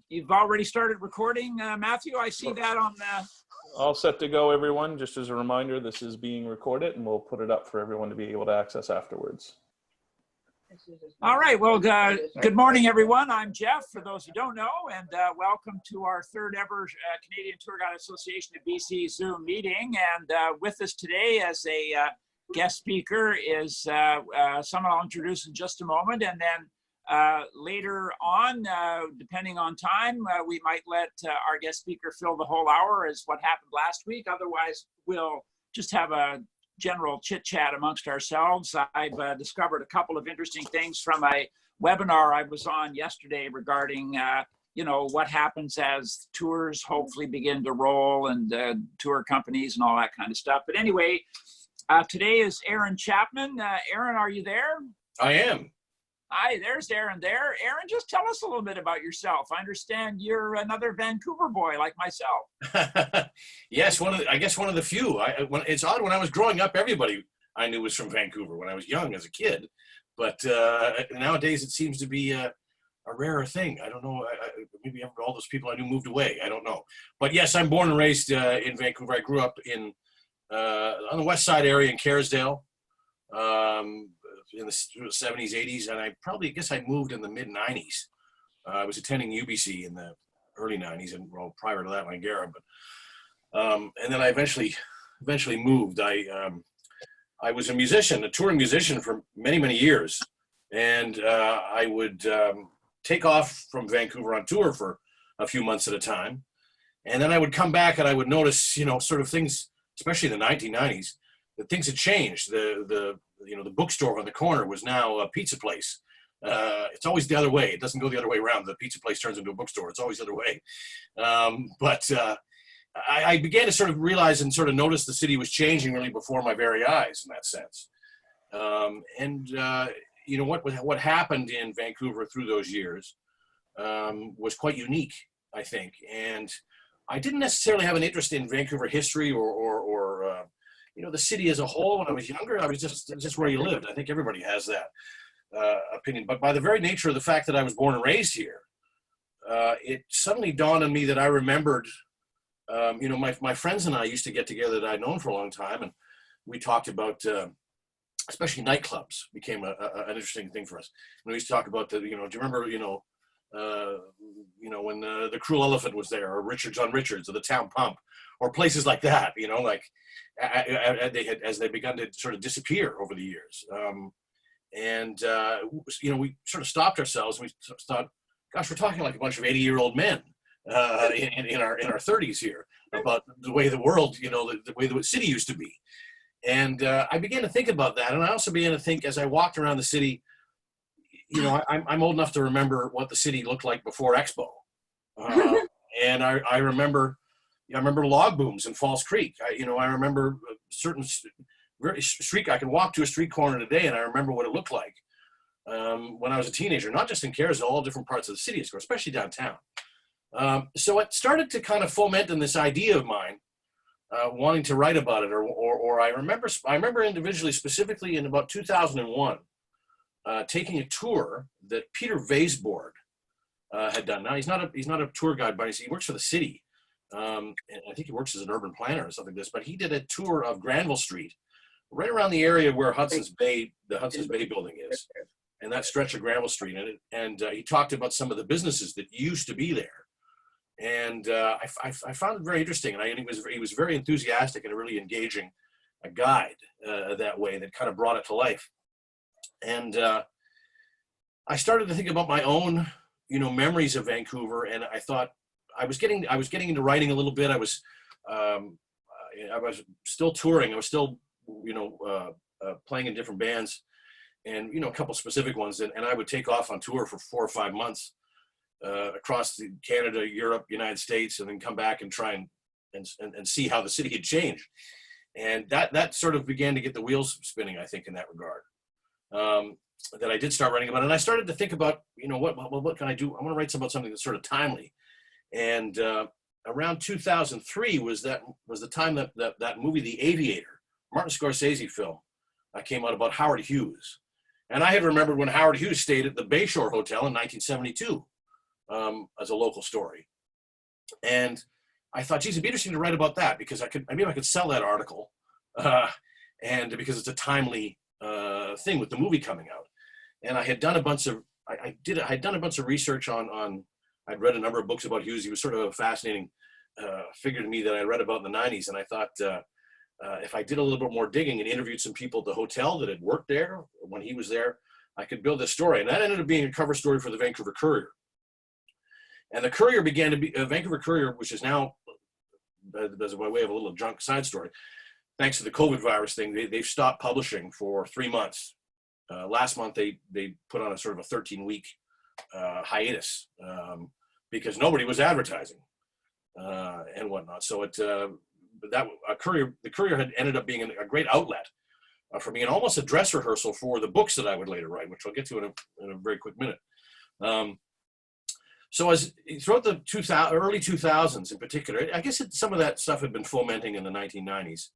You've already started recording, Matthew. I see that on the... All set to go, everyone. Just as a reminder, this is being recorded, and we'll put it up for everyone to be able to access afterwards. All right. Well, good morning, everyone. I'm Jeff, for those who don't know, and welcome to our third ever Canadian Tour Guide Association of BC Zoom meeting. And with us today as a guest speaker is someone I'll introduce in just a moment, and then later on, depending on time, we might let our guest speaker fill the whole hour as what happened last week. Otherwise, we'll just have a general chit chat amongst ourselves. I've discovered a couple of interesting things from a webinar I was on yesterday regarding, what happens as tours hopefully begin to roll and tour companies and all that kind of stuff. But anyway, today is Aaron Chapman. Aaron, are you there? I am. Hi, there's Aaron there. Aaron, just tell us a little bit about yourself. I understand you're another Vancouver boy like myself. Yes, I guess one of the few. It's odd, when I was growing up, everybody I knew was from Vancouver when I was young as a kid. But nowadays it seems to be a rarer thing. I don't know. Maybe all those people I knew moved away. I don't know. But yes, I'm born and raised in Vancouver. I grew up on the west side area in Kerrisdale. In the 70s, 80s, and I guess I moved in the mid-90s. I was attending UBC in the early 90s, and well, prior to that, Langara. But and then I eventually moved. I was a musician, a touring musician for many, many years, and I would take off from Vancouver on tour for a few months at a time, and then I would come back and I would notice, sort of things, especially in the 1990s, that things had changed. The bookstore on the corner was now a pizza place. It's always the other way. It doesn't go the other way around. The pizza place turns into a bookstore. It's always the other way. But I began to sort of realize and sort of notice the city was changing really before my very eyes in that sense. What happened in Vancouver through those years was quite unique, I think. And I didn't necessarily have an interest in Vancouver history or the city as a whole. When I was younger, I was just where you lived. I think everybody has that opinion. But by the very nature of the fact that I was born and raised here, it suddenly dawned on me that I remembered, my friends and I used to get together that I'd known for a long time, and we talked about, especially nightclubs became an interesting thing for us. And we used to talk about do you remember, when the Cruel Elephant was there, or Richards on Richards, or the Town Pump, or places like that, as they begun to sort of disappear over the years. We sort of stopped ourselves, and we thought, gosh, we're talking like a bunch of 80-year-old men in our 30s here about the way the world, the way the city used to be. And I began to think about that. And I also began to think, as I walked around the city, I'm old enough to remember what the city looked like before Expo. And I remember log booms in Falls Creek. I remember certain street. I can walk to a street corner today, and I remember what it looked like when I was a teenager. Not just in Kerrisdale, all different parts of the city, especially downtown. So it started to kind of foment in this idea of mine, wanting to write about it. Or I remember individually, specifically in about 2001, taking a tour that Peter Vaisborg had done. Now he's not a tour guide, but he works for the city. And I think he works as an urban planner or something like this, but he did a tour of Granville Street, right around the area where the Hudson's Bay building is, and that stretch of Granville Street. And he talked about some of the businesses that used to be there. And I found it very interesting. And he was very enthusiastic and really engaging a guide that way that kind of brought it to life. And I started to think about my own, memories of Vancouver, and I thought, I was getting into writing a little bit. I was still touring. I was still, playing in different bands, and a couple specific ones. And I would take off on tour for 4 or 5 months across Canada, Europe, United States, and then come back and try and see how the city had changed. And that sort of began to get the wheels spinning, I think, in that regard. That I did start writing about, and I started to think about, what can I do? I want to write about something that's sort of timely. And around 2003 was the time that movie, The Aviator, Martin Scorsese film, came out about Howard Hughes. And I had remembered when Howard Hughes stayed at the Bayshore Hotel in 1972. as a local story. And I thought, geez, it'd be interesting to write about that because maybe I could sell that article, and because it's a timely thing with the movie coming out. And I had done a bunch of I had done a bunch of research on I'd read a number of books about Hughes. He was sort of a fascinating figure to me that I read about in the 90s. And I thought if I did a little bit more digging and interviewed some people at the hotel that had worked there when he was there, I could build this story. And that ended up being a cover story for the Vancouver Courier. And the Courier began to be, Vancouver Courier, which is now, as by way of a little junk side story, thanks to the COVID virus thing, they've stopped publishing for 3 months. Last month, they put on a sort of a 13-week hiatus because nobody was advertising and whatnot. So the Courier had ended up being a great outlet for me and almost a dress rehearsal for the books that I would later write, which I'll get to in a very quick minute. So as throughout the early 2000s in particular, I guess some of that stuff had been fomenting in the 1990s.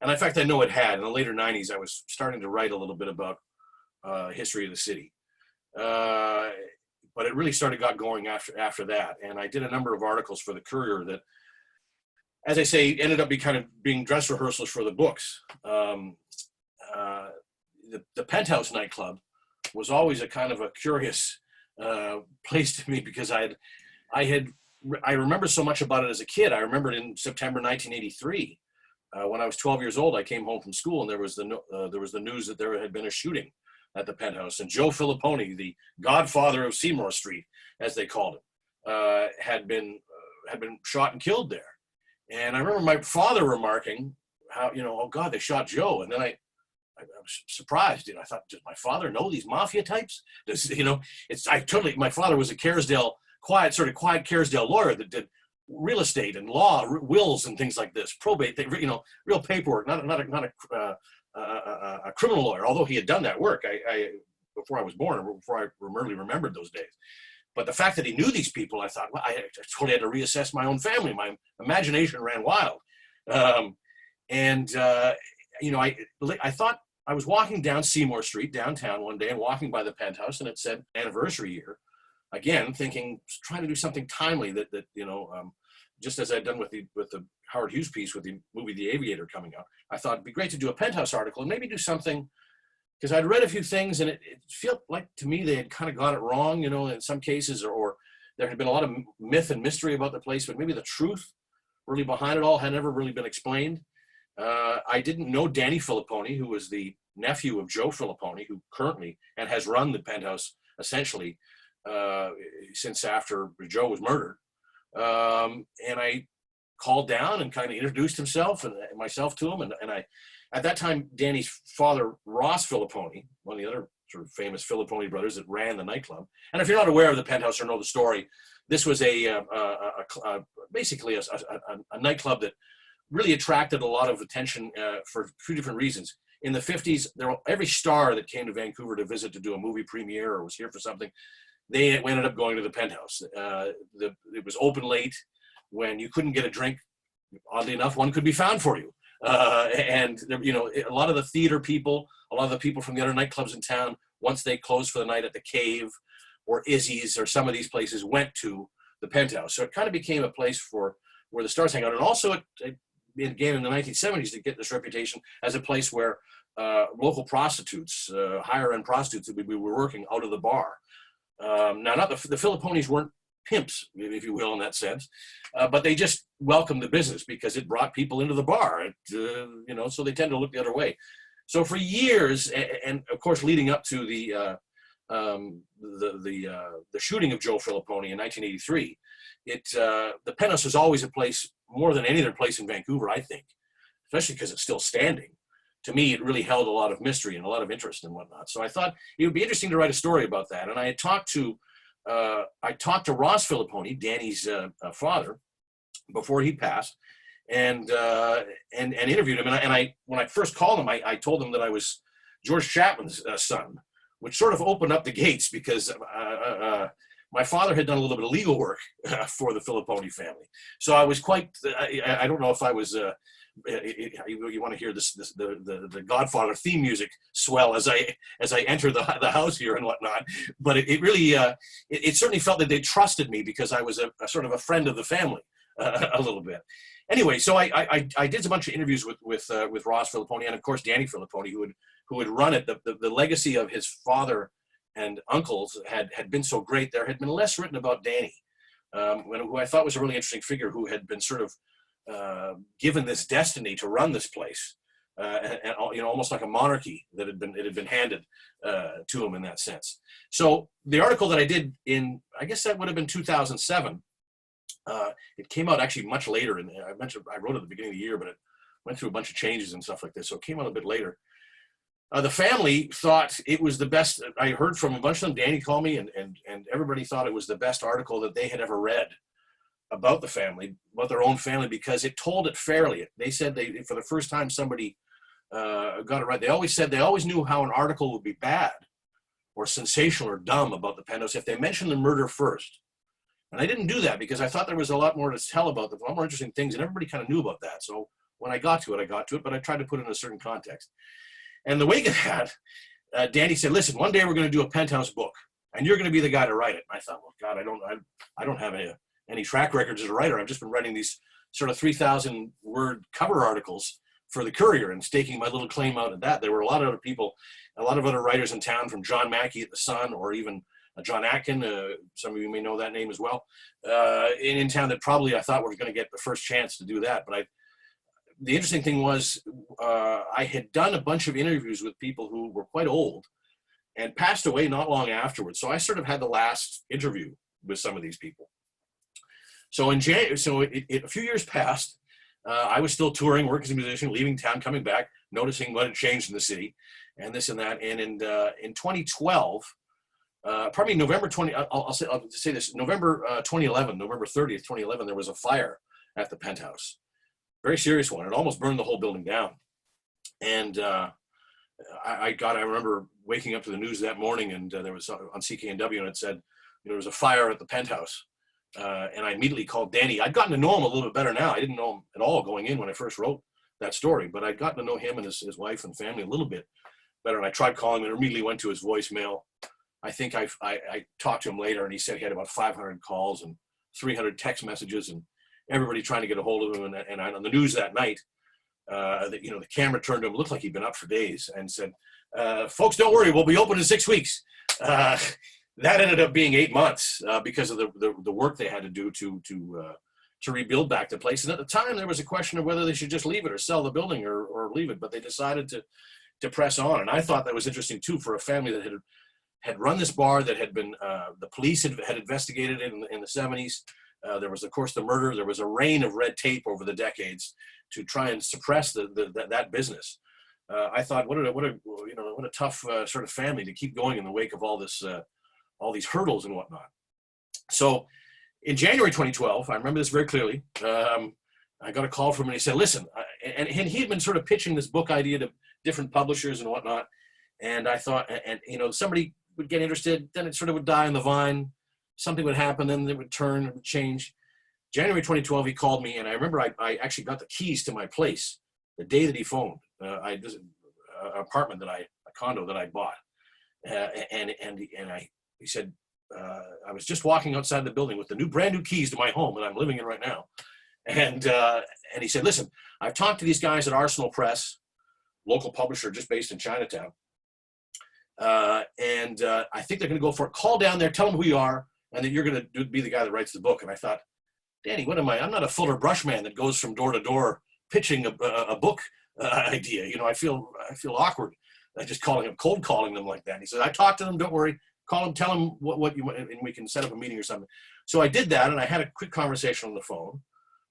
And in fact, I know it had. In the later 90s, I was starting to write a little bit about history of the city. But it really got going after that. And I did a number of articles for the Courier that, as I say, ended up being dress rehearsals for the books. The Penthouse nightclub was always a kind of a curious place to me because I remember so much about it as a kid. I remember in September 1983, when I was 12 years old, I came home from school and there was the news that there had been a shooting at the Penthouse, and Joe Filipponi, the godfather of Seymour Street, as they called it, had been shot and killed there. And I remember my father remarking how, oh God, they shot Joe. And then I was surprised. I thought, does my father know these mafia types? My father was a quiet Kerrisdale lawyer that did real estate and law, wills and things like this, probate, real paperwork, not a criminal lawyer, although he had done that work before I was born, or before I really remembered those days. But the fact that he knew these people, I thought, well, I totally had to reassess my own family. My imagination ran wild. I thought I was walking down Seymour Street downtown one day and walking by the Penthouse, and it said anniversary year. Again, trying to do something timely that just as I'd done with the Howard Hughes piece with the movie The Aviator coming out, I thought it'd be great to do a Penthouse article and maybe do something, because I'd read a few things and it felt like to me they had kind of got it wrong, in some cases, or there had been a lot of myth and mystery about the place, but maybe the truth really behind it all had never really been explained. I didn't know Danny Filipponi, who was the nephew of Joe Filipponi, who currently and has run the Penthouse essentially since after Joe was murdered. And I called down and kind of introduced himself and myself to him. And I, at that time, Danny's father, Ross Filipponi, one of the other sort of famous Filipponi brothers that ran the nightclub. And if you're not aware of the Penthouse or know the story, this was basically a nightclub that really attracted a lot of attention for a few different reasons. In the 50s, every star that came to Vancouver to visit to do a movie premiere or was here for something, they ended up going to the Penthouse. It was open late when you couldn't get a drink. Oddly enough, one could be found for you. And a lot of the theater people, a lot of the people from the other nightclubs in town, once they closed for the night at the Cave or Izzy's or some of these places, went to the Penthouse. So it kind of became a place where the stars hang out. And also it began in the 1970s to get this reputation as a place where local prostitutes, higher end prostitutes, we were working out of the bar. Now, not the Filipponis weren't pimps, if you will, in that sense, but they just welcomed the business because it brought people into the bar. So they tend to look the other way. So for years, and of course, leading up to the shooting of Joe Filipponi in 1983, the Penthouse was always a place more than any other place in Vancouver, I think, especially because it's still standing. To me, it really held a lot of mystery and a lot of interest and whatnot. So I thought it would be interesting to write a story about that. And I had talked to Ross Filipponi, Danny's father, before he passed, and interviewed him. And when I first called him, I told him that I was George Chapman's son, which sort of opened up the gates because my father had done a little bit of legal work for the Filipponi family. So I was I don't know if I was you want to hear the Godfather theme music swell as I enter the house here and whatnot. But it really it certainly felt that they trusted me because I was a sort of a friend of the family a little bit. Anyway, so I did a bunch of interviews with Ross Filipponi and of course Danny Filipponi, who had run it. The legacy of his father and uncles had been so great. There had been less written about Danny, who I thought was a really interesting figure, who had been sort of given this destiny to run this place, and almost like a monarchy that had been handed to him in that sense. So the article that I did in, I guess that would have been 2007. It came out actually much later, and I wrote it at the beginning of the year, but it went through a bunch of changes and stuff like this, so it came out a bit later. The family thought it was the best. I heard from a bunch of them. Danny called me, and everybody thought it was the best article that they had ever read about the family, about their own family, because it told it fairly. They said for the first time somebody got it right. They always knew how an article would be bad or sensational or dumb about the Pentos if they mentioned the murder first. And I didn't do that because I thought there was a lot more to tell about them, a lot more interesting things, and everybody kind of knew about that. So when I got to it, but I tried to put it in a certain context. And the wake of that, Danny said, "Listen, one day we're going to do a Penthouse book, and you're going to be the guy to write it." And I thought, well, God, I don't have any track records as a writer. I've just been writing these sort of 3,000 word cover articles for the Courier and staking my little claim out at that. There were a lot of other people, a lot of other writers in town, from John Mackey at the Sun, or even John Atkin, some of you may know that name as well, in town, that probably I thought were going to get the first chance to do that. But the interesting thing was I had done a bunch of interviews with people who were quite old and passed away not long afterwards. So I sort of had the last interview with some of these people. So a few years passed. I was still touring, working as a musician, leaving town, coming back, noticing what had changed in the city, and this and that. And in 2012, probably November 20, I'll say this, November 2011, November 30th, 2011, there was a fire at the Penthouse. Very serious one. It almost burned the whole building down. And I remember waking up to the news that morning, and there was on CKNW, and it said, there was a fire at the Penthouse. And I immediately called Danny. I'd gotten to know him a little bit better now. I didn't know him at all going in when I first wrote that story, but I'd gotten to know him and his wife and family a little bit better. And I tried calling him and immediately went to his voicemail. I think I talked to him later, and he said he had about 500 calls and 300 text messages and everybody trying to get a hold of him. And on the news that night, the camera turned to him, looked like he'd been up for days, and said, "Folks, don't worry, we'll be open in 6 weeks." That ended up being 8 months because of the work they had to do to rebuild back the place. And at the time, there was a question of whether they should just leave it or sell the building or leave it. But they decided to press on. And I thought that was interesting too, for a family that had run this bar, that had been the police had investigated it in the 70s. There was, of course, the murder. There was a reign of red tape over the decades to try and suppress that business. I thought, what a tough sort of family to keep going in the wake of all these hurdles and whatnot. So in January 2012, I remember this very clearly, I got a call from him, and he said, "Listen," and he had been sort of pitching this book idea to different publishers and whatnot. And I thought, and somebody would get interested, then it sort of would die on the vine. Something would happen, then it would turn, it would change. January 2012, he called me, and I remember I actually got the keys to my place the day that he phoned. An apartment a condo that I bought. He said, I was just walking outside the building with the brand new keys to my home that I'm living in right now. And he said, "Listen, I've talked to these guys at Arsenal Press, local publisher just based in Chinatown. And I think they're going to go for it. Call down there, tell them who you are, and that you're going to be the guy that writes the book." And I thought, Danny, what am I? I'm not a Fuller Brush man that goes from door to door pitching a book idea. I feel awkward just cold calling them like that. And he said, "I talked to them, don't worry. Call them, tell them what you want, and we can set up a meeting or something." So I did that, and I had a quick conversation on the phone.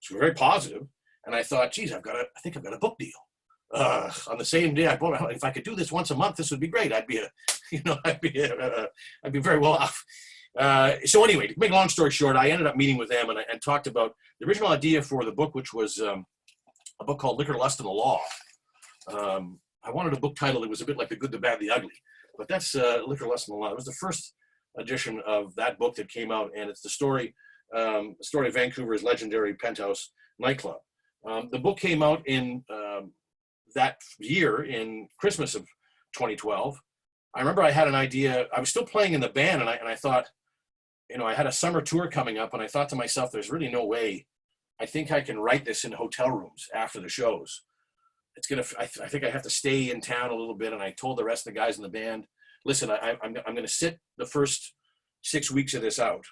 It was very positive, and I thought, geez, I think I've got a book deal. On the same day, if I could do this once a month, this would be great. I'd be very well off. So anyway, to make a long story short, I ended up meeting with them and talked about the original idea for the book, which was a book called Liquor, Lust, and the Law. I wanted a book title that was a bit like The Good, the Bad, the Ugly, but that's Liquor, Lust, and the Law. It was the first edition of that book that came out, and it's the story of Vancouver's legendary Penthouse nightclub. The book came out in that year, in Christmas of 2012. I remember I had an idea. I was still playing in the band, and I thought, I had a summer tour coming up, and I thought to myself, there's really no way. I think I can write this in hotel rooms after the shows. I think I have to stay in town a little bit. And I told the rest of the guys in the band, listen, I'm going to sit the first 6 weeks of this out,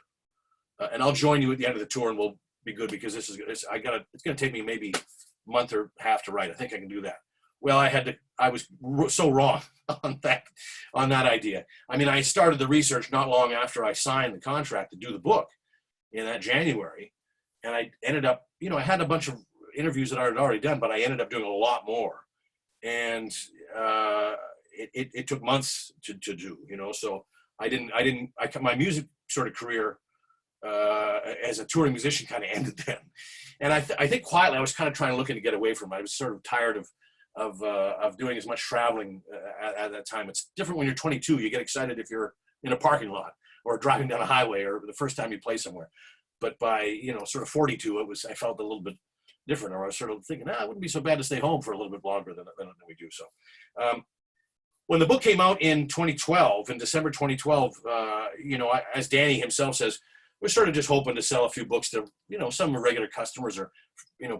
and I'll join you at the end of the tour, and we'll be good, because it's going to take me maybe a month or half to write. I think I can do that. Well, I was so wrong on that idea. I mean, I started the research not long after I signed the contract to do the book in that January. And I ended up, I had a bunch of interviews that I had already done, but I ended up doing a lot more. And it took months to do, so my music sort of career as a touring musician kind of ended then. And I think quietly I was kind of looking to get away from it. I was sort of tired of doing as much traveling at that time. It's different when you're 22. You get excited if you're in a parking lot or driving down a highway or the first time you play somewhere. But by, sort of 42, I felt a little bit different, or I was sort of thinking, it wouldn't be so bad to stay home for a little bit longer than we do. So when the book came out in 2012, in December 2012, as Danny himself says, we're sort of just hoping to sell a few books to, some regular customers or,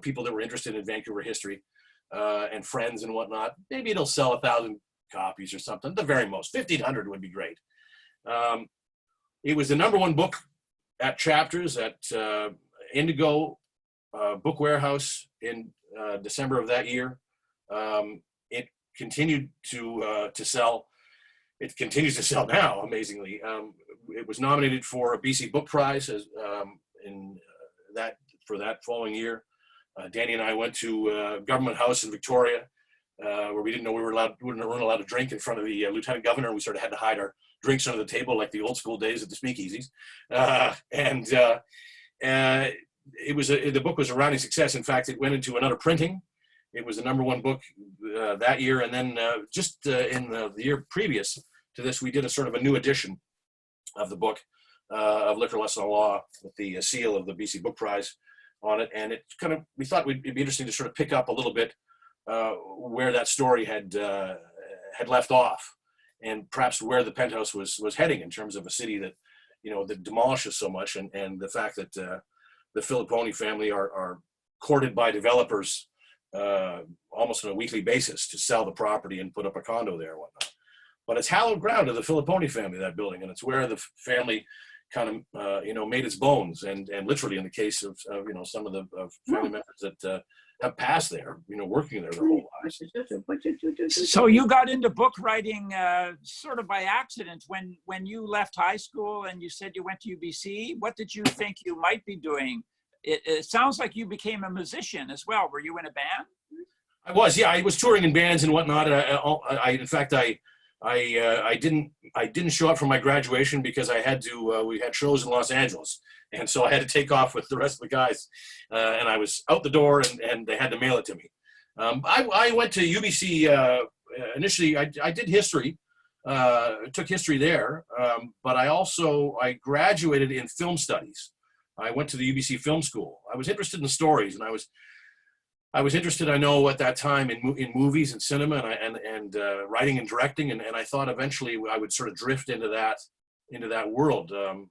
people that were interested in Vancouver history and friends and whatnot. Maybe it'll sell 1,000 copies or something. At the very most, 1,500 would be great. It was the #1 book at Chapters, at Indigo Book Warehouse in December of that year. It continued to sell. It continues to sell now, amazingly. It was nominated for a BC Book Prize for that following year. Danny and I went to Government House in Victoria, where we didn't know we weren't allowed to drink in front of the Lieutenant Governor. We sort of had to hide our drinks under the table like the old school days at the speakeasies. The book was a rounding success. In fact, it went into another printing. It was the #1 book that year. And then just in the year previous to this, we did a sort of a new edition of the book of Liquor Lesson of Law with the seal of the BC Book Prize on it. And we thought it'd be interesting to sort of pick up a little bit where that story had left off, and perhaps where the Penthouse was heading in terms of a city that, that demolishes so much, and the fact that the Filipponi family are courted by developers almost on a weekly basis to sell the property and put up a condo there and whatnot. But it's hallowed ground to the Filipponi family, that building, and it's where the family kind of made its bones, and literally in the case of some of the family members that have passed there, working there their whole lives. So you got into book writing sort of by accident when you left high school, and you said you went to UBC. What did you think you might be doing? It sounds like you became a musician as well. Were you in a band? I was, yeah. I was touring in bands and whatnot. In fact, I didn't show up for my graduation because I had to. We had shows in Los Angeles, and so I had to take off with the rest of the guys. And I was out the door, and they had to mail it to me. I went to UBC initially. I did history, took history there, but I graduated in film studies. I went to the UBC Film School. I was interested in stories, and I was interested, I know, at that time in movies and cinema and writing and directing, and I thought eventually I would sort of drift into that world. Around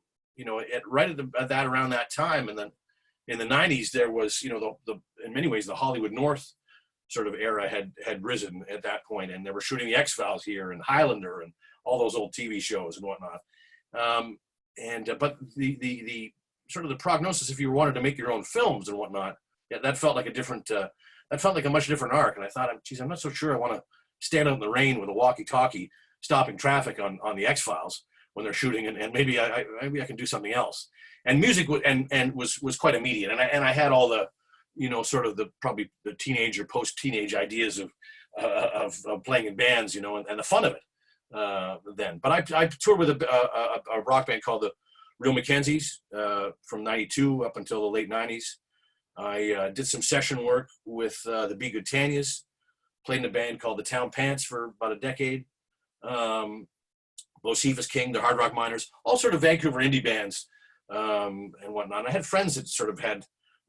that time, and then in the 90s there was, in many ways the Hollywood North sort of era had risen at that point, and they were shooting the X-Files here and Highlander and all those old TV shows and whatnot. But the sort of the prognosis, if you wanted to make your own films and whatnot, that felt like a much different arc. And I thought, geez, I'm not so sure I want to stand out in the rain with a walkie-talkie stopping traffic on the X-Files when they're shooting, and maybe I can do something else. And music was quite immediate, and I had all the, sort of probably the teenage or post-teenage ideas of playing in bands, and the fun of it then. But I toured with a rock band called the Real Mackenzies from '92 up until the late '90s. I did some session work with the Be Good Tanyas, played in a band called the Town Pants for about a decade. Bocephus King, the Hard Rock Miners, all sort of Vancouver indie bands and whatnot. And I had friends that sort of had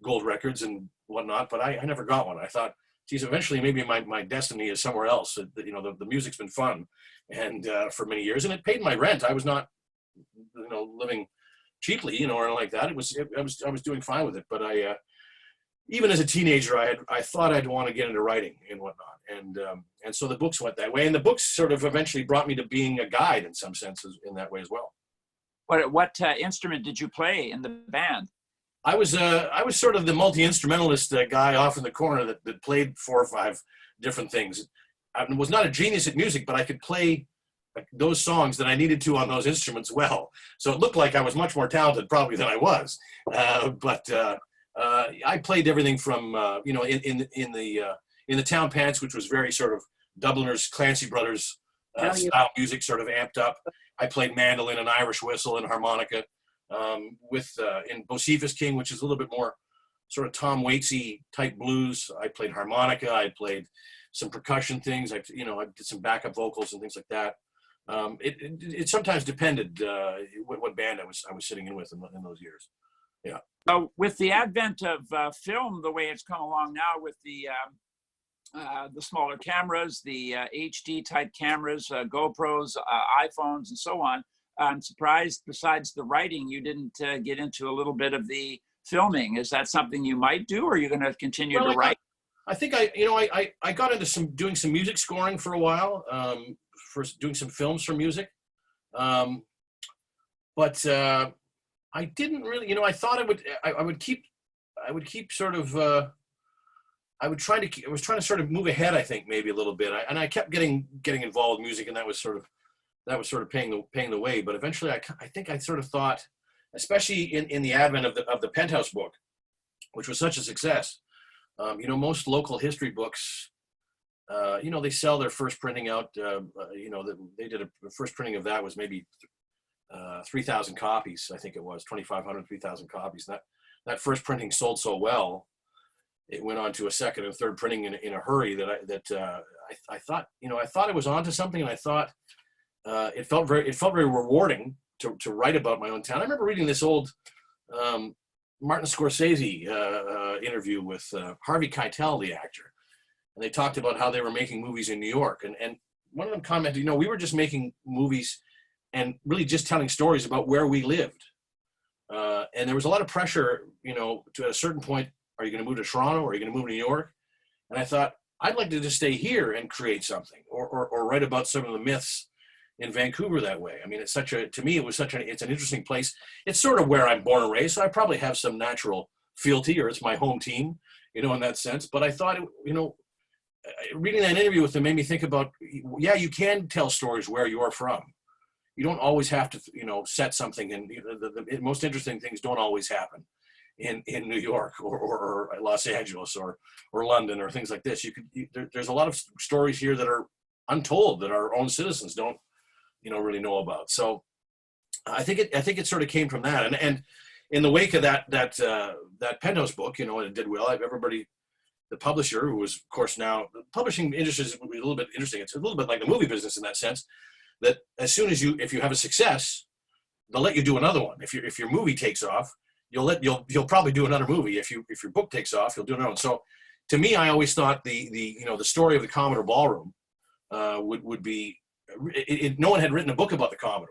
gold records and whatnot, but I never got one. I thought, geez, eventually maybe my destiny is somewhere else. You know, the music's been fun, and for many years, and it paid my rent. I was not, you know, living cheaply, you know, or like that. I was doing fine with it, but even as a teenager, I thought I'd want to get into writing and whatnot, and so the books went that way, and the books sort of eventually brought me to being a guide in some senses in that way as well. What instrument did you play in the band? I was sort of the multi-instrumentalist guy off in the corner that played 4 or 5 different things. I was not a genius at music, but I could play those songs that I needed to on those instruments well. So it looked like I was much more talented probably than I was. But I played everything from you know, in the Town Pants, which was very sort of Dubliners, Clancy Brothers style music, sort of amped up. I played mandolin and Irish whistle and harmonica. In Bocephus King, which is a little bit more sort of Tom Waitsy type blues, I played harmonica. I played some percussion things. I did some backup vocals and things like that. It sometimes depended what band I was sitting in with in those years. Yeah. With the advent of film, the way it's come along now with the smaller cameras, the HD type cameras, GoPros, iPhones, and so on, I'm surprised, besides the writing, you didn't get into a little bit of the filming. Is that something you might do, or are you going to continue to write? I think I got into doing some music scoring for a while, for doing some films for music. But I didn't really, I thought I would keep sort of, I was trying to sort of move ahead, I think, maybe a little bit. And I kept getting involved in music, and that was sort of paying the way. But eventually I think I sort of thought, especially in the advent of the Penthouse book, which was such a success, most local history books, they sell their first printing out, they did the first printing of that was maybe 3,000 copies. I think it was 2,500, 3,000 copies. That first printing sold so well, it went on to a second and third printing in a hurry that I thought, I thought it was onto something, and I thought it felt very rewarding to write about my own town. I remember reading this old Martin Scorsese interview with Harvey Keitel, the actor, and they talked about how they were making movies in New York, and one of them commented, we were just making movies and really just telling stories about where we lived, and there was a lot of pressure, to a certain point. Are you going to move to Toronto, or are you going to move to New York? And I thought, I'd like to just stay here and create something, or write about some of the myths in Vancouver that way. I mean, it's to me, it's an interesting place. It's sort of where I'm born and raised, so I probably have some natural fealty, or it's my home team, in that sense. But I thought, reading that interview with them made me think about, yeah, you can tell stories where you're from. You don't always have to, set something, and the most interesting things don't always happen in New York or Los Angeles or London or things like this. There's a lot of stories here that are untold, that our own citizens don't, really know about. So I think it sort of came from that. And in the wake of that Penthouse book, it did well. Everybody, the publisher, who was, of course, now the publishing industry is a little bit interesting. It's a little bit like the movie business in that sense, that as soon as if you have a success, they'll let you do another one. If your movie takes off, you'll probably do another movie. If your book takes off, you'll do another one. So to me, I always thought the story of the Commodore Ballroom would be, no one had written a book about the Commodore.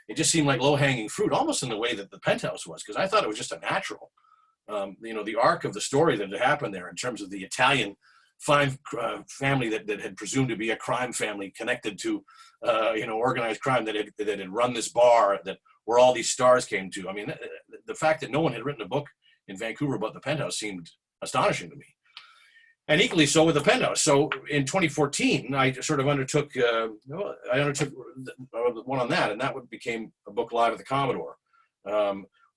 It just seemed like low-hanging fruit, almost in the way that the Penthouse was, because I thought it was just a natural, the arc of the story that had happened there in terms of the Italian family that had presumed to be a crime family connected to, organized crime that had run this bar where all these stars came to. I mean, the fact that no one had written a book in Vancouver about the Penthouse seemed astonishing to me. And equally so with the Penthouse. So in 2014, I sort of undertook one on that, and that became a book, Live at the Commodore,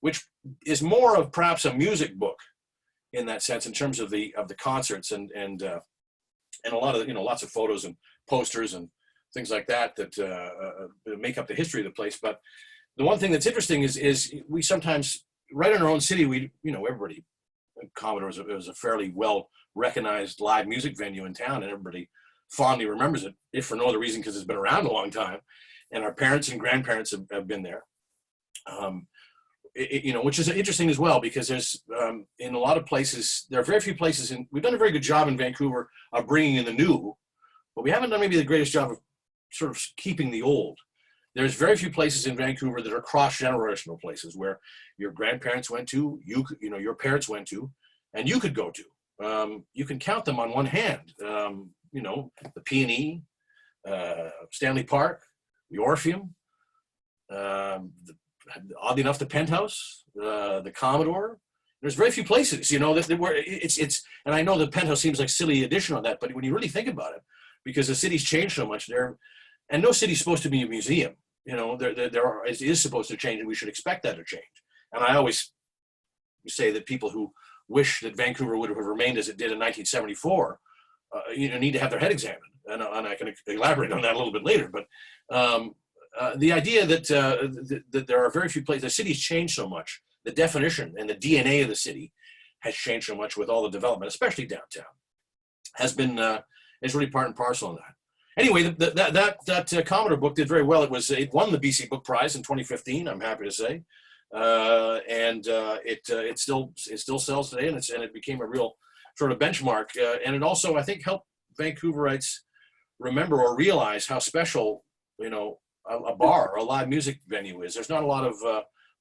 which is more of perhaps a music book in that sense, in terms of the concerts and a lot of lots of photos and posters and things like that make up the history of the place. But the one thing that's interesting is we sometimes, right in our own city, everybody, Commodore was a fairly well recognized live music venue in town, and everybody fondly remembers it, if for no other reason because it's been around a long time, and our parents and grandparents have been there. which is interesting as well, because there's in a lot of places, there are very few places, and we've done a very good job in Vancouver of bringing in the new, but we haven't done maybe the greatest job of sort of keeping the old. There's very few places in Vancouver that are cross-generational places where your grandparents went to, your parents went to, and you could go to. You can count them on one hand. The P&E, Stanley Park, the Orpheum, oddly enough, the Penthouse, the Commodore. There's very few places, that where it's. And I know the Penthouse seems like a silly addition on that, but when you really think about it, because the city's changed so much there, and no city's supposed to be a museum. It is supposed to change, and we should expect that to change. And I always say that people who wish that Vancouver would have remained as it did in 1974, need to have their head examined. And I can elaborate on that a little bit later. But the idea that there are very few places, the city's changed so much, the definition and the DNA of the city has changed so much with all the development, especially downtown, is really part and parcel in that. Anyway, that Commodore book did very well. It won the BC Book Prize in 2015. I'm happy to say, and it still sells today, and it became a real sort of benchmark. And it also, I think, helped Vancouverites remember or realize how special a bar or a live music venue is. There's not a lot of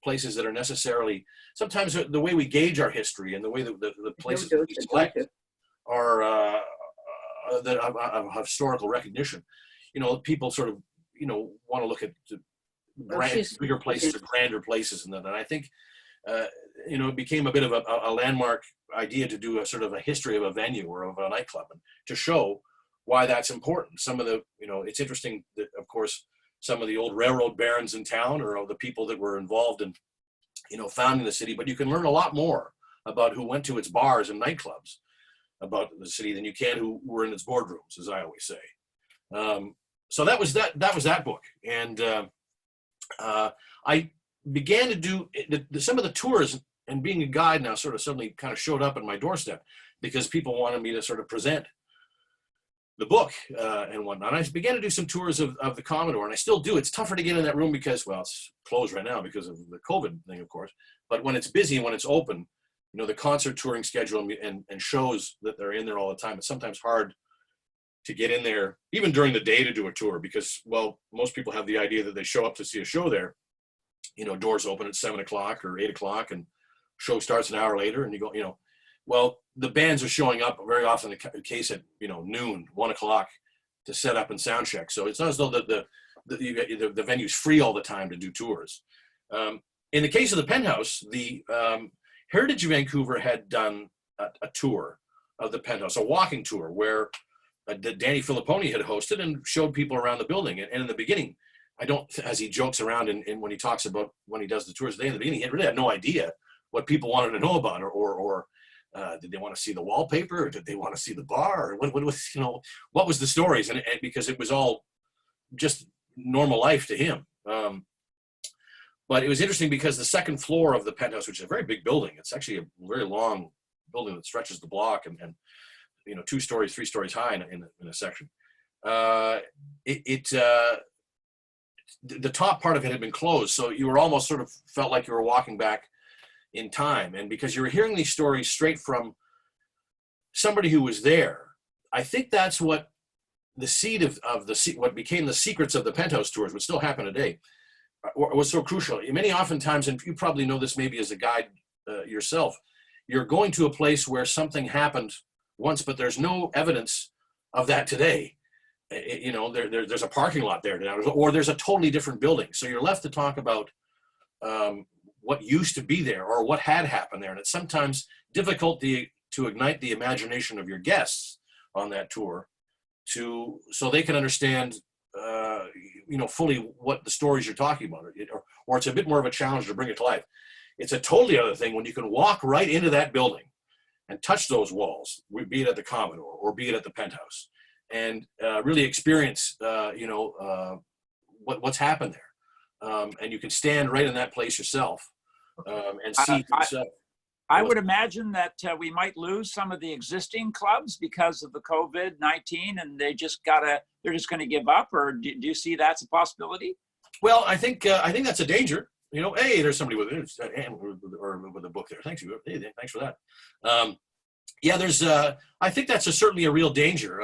places that are necessarily. Sometimes the way we gauge our history and the way that the places that we select are. That of historical recognition, people sort of, want to look at bigger places or grander places, and I think, it became a bit of a landmark idea to do a sort of a history of a venue or of a nightclub, and to show why that's important. Some of the, it's interesting that, of course, some of the old railroad barons in town or the people that were involved in, founding the city, but you can learn a lot more about who went to its bars and nightclubs about the city than you can who were in its boardrooms, as I always say. So that was that book. And I began to do some of the tours, and being a guide now sort of suddenly kind of showed up at my doorstep because people wanted me to sort of present the book and whatnot. And I began to do some tours of the Commodore, and I still do. It's tougher to get in that room because, well, it's closed right now because of the COVID thing, of course. But when it's busy and when it's open, the concert touring schedule and shows that they're in there all the time, it's sometimes hard to get in there, even during the day, to do a tour because, well, most people have the idea that they show up to see a show there. Doors open at 7 o'clock or 8 o'clock and show starts an hour later, and you go, well, the bands are showing up very often, the case at, noon, 1 o'clock to set up and sound check. So it's not as though the venue's free all the time to do tours. In the case of the Penthouse, the Heritage Vancouver had done a tour of the Penthouse, a walking tour where Danny Filipponi had hosted and showed people around the building. And in the beginning, as he jokes around and when he talks about when he does the tours today, in the beginning, he really had no idea what people wanted to know about, or did they want to see the wallpaper, or did they want to see the bar, or what was the stories? And because it was all just normal life to him. But it was interesting because the second floor of the Penthouse, which is a very big building, it's actually a very long building that stretches the block and 2 stories, 3 stories high in a section. The top part of it had been closed, so you were almost sort of felt like you were walking back in time. And because you were hearing these stories straight from somebody who was there, I think that's what the seed of what became the secrets of the Penthouse tours, which still happen today, was so crucial. Oftentimes, and you probably know this maybe as a guide yourself, you're going to a place where something happened once, but there's no evidence of that today. There's a parking lot there now, or there's a totally different building. So you're left to talk about what used to be there or what had happened there. And it's sometimes difficult to ignite the imagination of your guests on that tour so they can understand fully what the stories you're talking about, or it's a bit more of a challenge to bring it to life. It's a totally other thing when you can walk right into that building and touch those walls, be it at the Commodore or be it at the Penthouse, and really experience, what's happened there. And you can stand right in that place yourself and see for yourself. I would imagine that we might lose some of the existing clubs because of the COVID-19, and they're just going to give up. Or do you see that's a possibility? Well, I think that's a danger. You know, hey, there's somebody with or with a book there. Thanks you. Hey, thanks for that. Yeah, there's. I think that's certainly a real danger.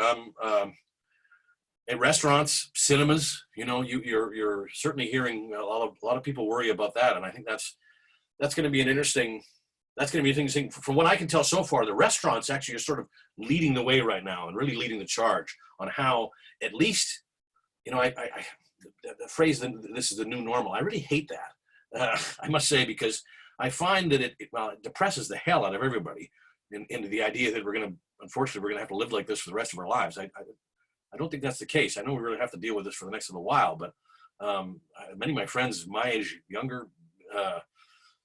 At restaurants, cinemas, you know, you're certainly hearing a lot of people worry about that, and I think that's going to be an interesting. That's going to be an interesting. From what I can tell so far, the restaurants actually are sort of leading the way right now and really leading the charge on how, at least, you know, the phrase "this is the new normal." I really hate that. I must say, because I find that it depresses the hell out of everybody into the idea that unfortunately, we're going to have to live like this for the rest of our lives. I don't think that's the case. I know we really have to deal with this for the next little while, but many of my friends my age, younger,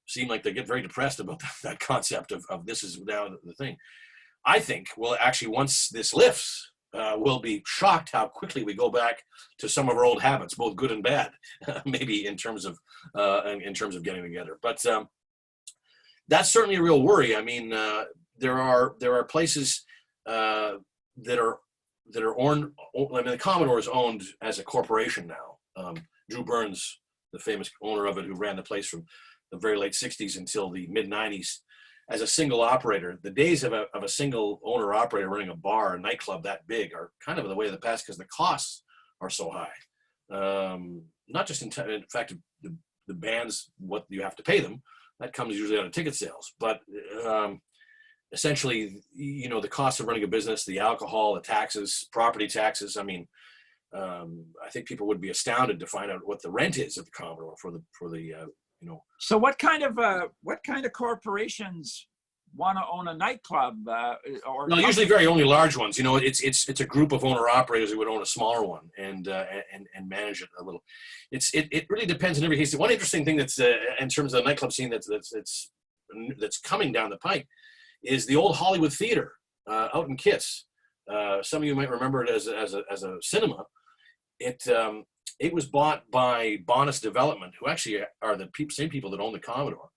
seem like they get very depressed about that concept of this is now the thing. I think, well, actually, once this lifts, we'll be shocked how quickly we go back to some of our old habits, both good and bad, maybe in terms of getting together. But that's certainly a real worry. I mean, there are places that are owned. I mean, the Commodore is owned as a corporation now. Drew Burns, the famous owner of it, who ran the place from the very late 60s until the mid 90s as a single operator. The days of a single owner operator running a bar, a nightclub that big are kind of the way of the past because the costs are so high. Not just in fact, the bands, what you have to pay them, that comes usually out of ticket sales, but essentially, you know, the cost of running a business, the alcohol, the taxes, property taxes. I mean, I think people would be astounded to find out what the rent is at the Commodore for the you know. So what kind of corporations want to own a nightclub? Or no, usually very only large ones. You know, it's a group of owner operators who would own a smaller one and manage it a little. It really depends in every case. One interesting thing that's in terms of the nightclub scene that's coming down the pike is the old Hollywood Theater out in Kiss. Some of you might remember it as a cinema. It was bought by Bonus Development, who actually are the same people that own the Commodore,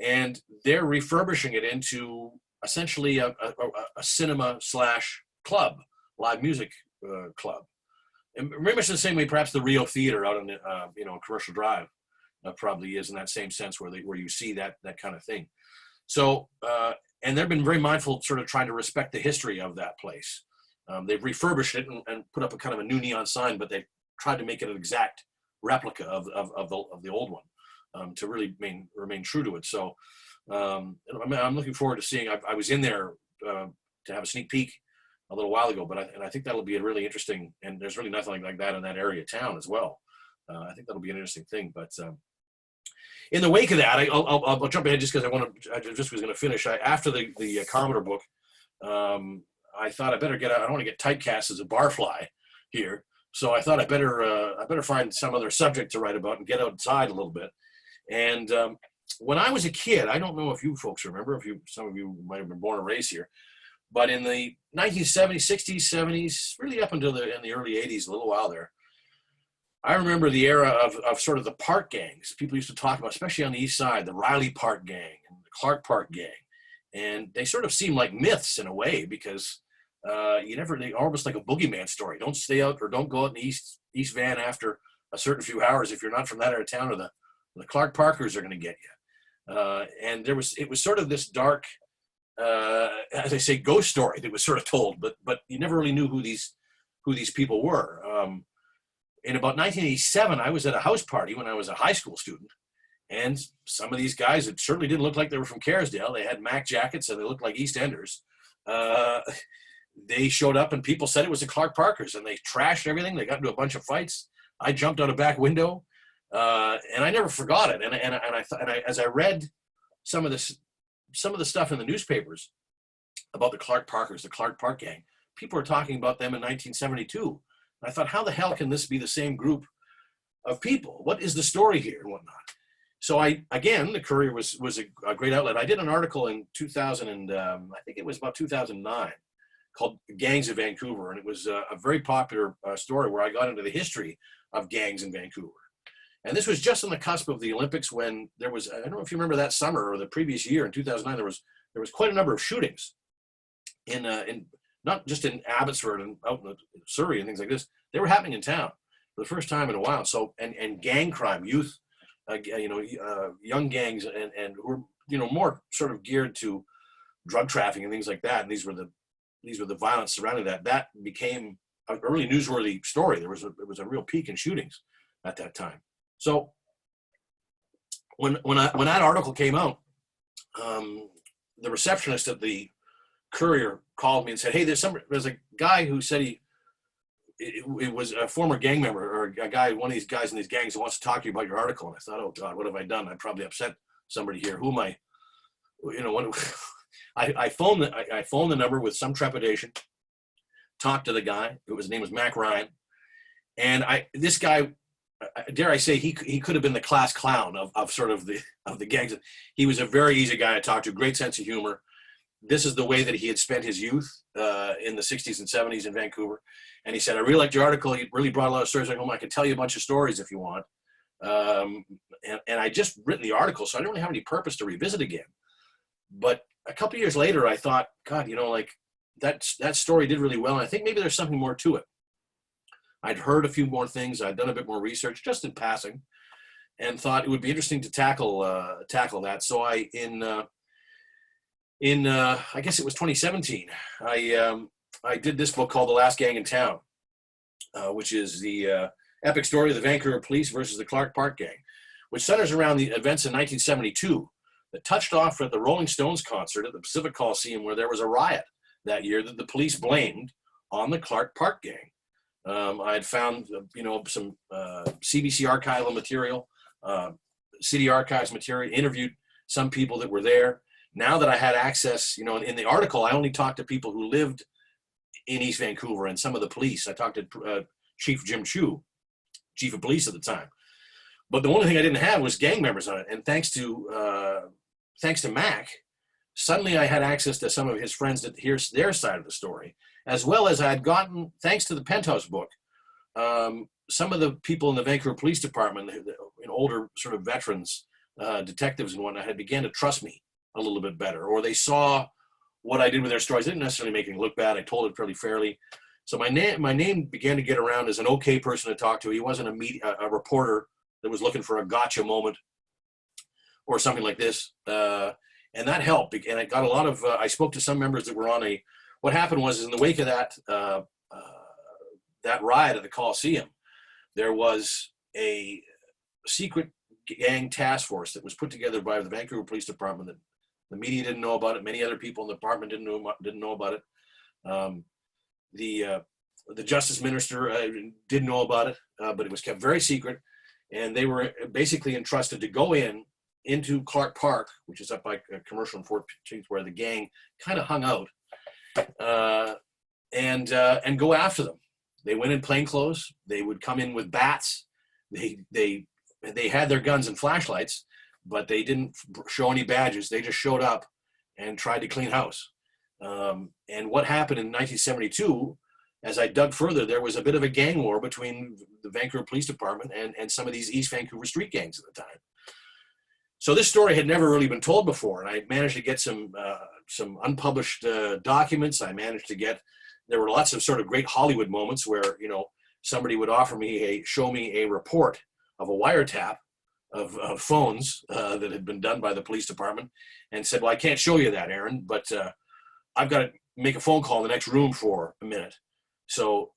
and they're refurbishing it into essentially a cinema / club, live music club, and very much the same way perhaps the Rio Theater out on Commercial Drive probably is in that same sense where you see that kind of thing. So and they've been very mindful, sort of trying to respect the history of that place. They've refurbished it and put up a kind of a new neon sign, but they've tried to make it an exact replica of the old one to really remain true to it. So I'm looking forward to seeing. I was in there to have a sneak peek a little while ago, but I think that'll be a really interesting. And there's really nothing like that in that area of town as well. I think that'll be an interesting thing. But in the wake of that, I'll jump ahead just because I just was going to finish. After the Commodore book, I thought I better get out. I don't want to get typecast as a barfly here, so I thought I better find some other subject to write about and get outside a little bit. And when I was a kid, I don't know if you folks remember, some of you might have been born and raised here, but in the 1970s, 60s, 70s, really up until in the early 80s, a little while there, I remember the era of sort of the park gangs. People used to talk about, especially on the east side, the Riley Park gang and the Clark Park gang. And they sort of seem like myths in a way because they almost like a boogeyman story. Don't stay out or don't go out in the east van after a certain few hours if you're not from that area of town, or the Clark Parkers are going to get you. And it was sort of this dark, as I say, ghost story that was sort of told, but you never really knew who these people were. In about 1987, I was at a house party when I was a high school student, and some of these guys, it certainly didn't look like they were from Kerrisdale. They had Mac jackets and they looked like East Enders. They showed up and people said it was the Clark Parkers, and they trashed everything. They got into a bunch of fights. I jumped out a back window, and I never forgot it. And as I read some of the stuff in the newspapers about the Clark Parkers, the Clark Park gang, people were talking about them in 1972. I thought, how the hell can this be the same group of people? What is the story here and whatnot? So the Courier was a great outlet. I did an article in 2000 and I think it was about 2009 called Gangs of Vancouver. And it was a very popular story where I got into the history of gangs in Vancouver. And this was just on the cusp of the Olympics when there was, I don't know if you remember that summer or the previous year in 2009, there was quite a number of shootings in not just in Abbotsford and out in Surrey and things like this. They were happening in town for the first time in a while. So, and gang crime, youth young gangs and who were, more sort of geared to drug trafficking and things like that. And these were the violence surrounding that. That became an early newsworthy story. There was a real peak in shootings at that time. So when that article came out, the receptionist at the Courier called me and said, "Hey, there's a guy who said it was a former gang member or a guy, one of these guys in these gangs who wants to talk to you about your article." And I thought, oh God, what have I done? I probably upset somebody here. Who am I? I phoned the number with some trepidation, talked to the guy. His name was Mac Ryan. And this guy, dare I say, he could have been the class clown of sort of the gangs. He was a very easy guy to talk to, great sense of humor. This is the way that he had spent his youth in the 60s and 70s in Vancouver. And he said, "I really liked your article. You really brought a lot of stories. I can tell you a bunch of stories if you want." And I just written the article, so I don't really have any purpose to revisit again. But a couple of years later, I thought, God, that story did really well. And I think maybe there's something more to it. I'd heard a few more things. I'd done a bit more research just in passing and thought it would be interesting to tackle that. So I guess it was 2017, I did this book called The Last Gang in Town, which is the epic story of the Vancouver police versus the Clark Park gang, which centers around the events in 1972 that touched off at the Rolling Stones concert at the Pacific Coliseum, where there was a riot that year that the police blamed on the Clark Park gang. I had found, some CBC archival material, city archives material, interviewed some people that were there. Now that I had access, in the article, I only talked to people who lived in East Vancouver and some of the police. I talked to Chief Jim Chu, chief of police at the time. But the only thing I didn't have was gang members on it. And thanks to Mac, suddenly I had access to some of his friends that hears their side of the story, as well as I had gotten, thanks to the Penthouse book, some of the people in the Vancouver Police Department, older sort of veterans, detectives and whatnot, had began to trust me a little bit better, or they saw what I did with their stories. I didn't necessarily make it look bad. I told it fairly fairly. So my name began to get around as an okay person to talk to. He wasn't a reporter that was looking for a gotcha moment or something like this. And that helped. And I got a lot of, I spoke to some members that were on what happened was in the wake of that riot at the Coliseum, there was a secret gang task force that was put together by the Vancouver Police Department that the media didn't know about it. Many other people in the department didn't know about it. The Justice Minister didn't know about it, but it was kept very secret. And they were basically entrusted to go into Clark Park, which is up by Commercial and 14th, where the gang kind of hung out, and go after them. They went in plainclothes. They would come in with bats. They had their guns and flashlights, but they didn't show any badges. They just showed up and tried to clean house. And what happened in 1972, as I dug further, there was a bit of a gang war between the Vancouver Police Department and some of these East Vancouver street gangs at the time. So this story had never really been told before, and I managed to get some unpublished documents. I managed to get, there were lots of sort of great Hollywood moments where, somebody would show me a report of a wiretap of phones that had been done by the police department, and said, "Well, I can't show you that, Aaron, but I've got to make a phone call in the next room for a minute." So,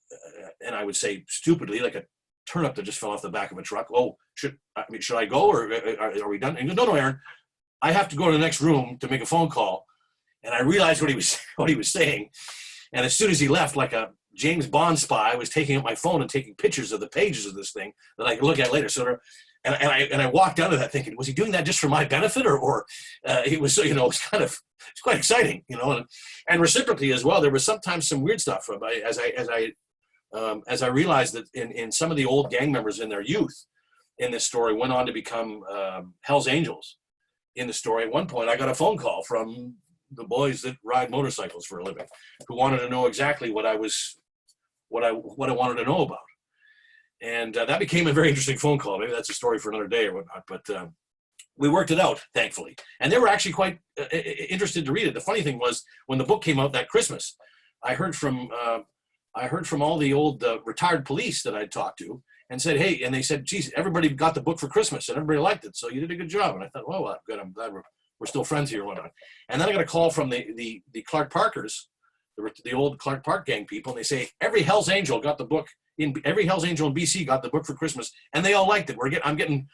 and I would say stupidly, like a turnip that just fell off the back of a truck, "Oh, should I go, or are we done?" And he goes, "No, Aaron, I have to go to the next room to make a phone call." And I realized what he was saying. And as soon as he left, like a James Bond spy, I was taking up my phone and taking pictures of the pages of this thing that I could look at later. So, and I walked out of that thinking, was he doing that just for my benefit, or it was, it's quite exciting, and reciprocally as well. There was sometimes some weird stuff as I realized that in some of the old gang members in their youth in this story went on to become Hell's Angels in the story. At one point, I got a phone call from the boys that ride motorcycles for a living, who wanted to know exactly what I wanted to know about. And that became a very interesting phone call. Maybe that's a story for another day or whatnot, but we worked it out, thankfully. And they were actually quite interested to read it. The funny thing was, when the book came out that Christmas, I heard from all the old retired police that I'd talked to, and said, hey, and they said, geez, everybody got the book for Christmas and everybody liked it. So you did a good job. And I thought, well, good. I'm glad we're still friends here and whatnot. And then I got a call from the Clark Parkers, the old Clark Park gang people. And they say, every Hell's Angel got the book every Hell's Angel in BC got the book for Christmas, and they all liked it. I'm getting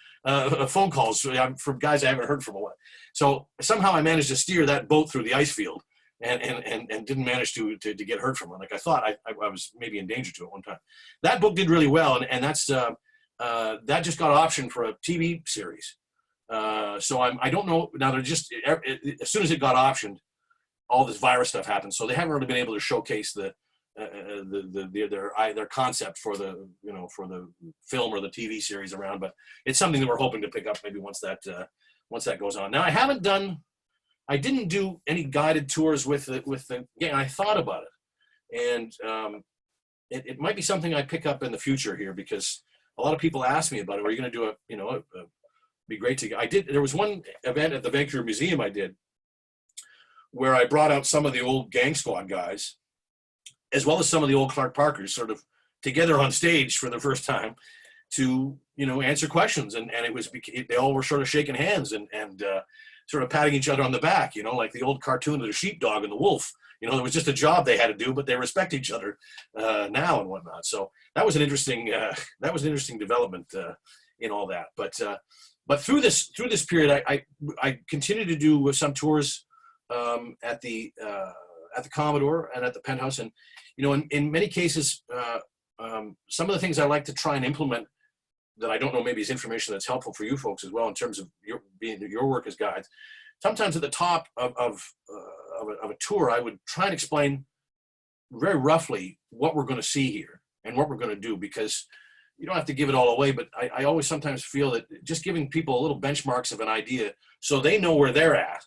phone calls from guys I haven't heard from a while. So somehow I managed to steer that boat through the ice field, and didn't manage to get hurt from it. Like I thought I was maybe in danger to at one time. That book did really well, and that's that just got optioned for a TV series. So I don't know now. They're just as soon as it got optioned, all this virus stuff happened. So they haven't really been able to showcase their concept for the film or the TV series around. But it's something that we're hoping to pick up maybe once that goes on. Now I didn't do any guided tours with the gang. I thought about it, and it might be something I pick up in the future here, because a lot of people ask me about it. Are you going to do be great to. I did. There was one event at the Vancouver Museum I did where I brought out some of the old Gang Squad guys, as well as some of the old Clark Parkers, sort of together on stage for the first time to answer questions, and they all were sort of shaking hands and sort of patting each other on the back, like the old cartoon of the sheepdog and the wolf. It was just a job they had to do, but they respect each other now and whatnot. So that was an interesting development in all that. But through this period, I continued to do some tours at the Commodore and at the Penthouse, and in many cases, some of the things I like to try and implement that I don't know maybe is information that's helpful for you folks as well in terms of your work as guides. Sometimes at the top of a tour, I would try and explain very roughly what we're going to see here and what we're going to do, because you don't have to give it all away, but I always sometimes feel that just giving people a little benchmarks of an idea so they know where they're at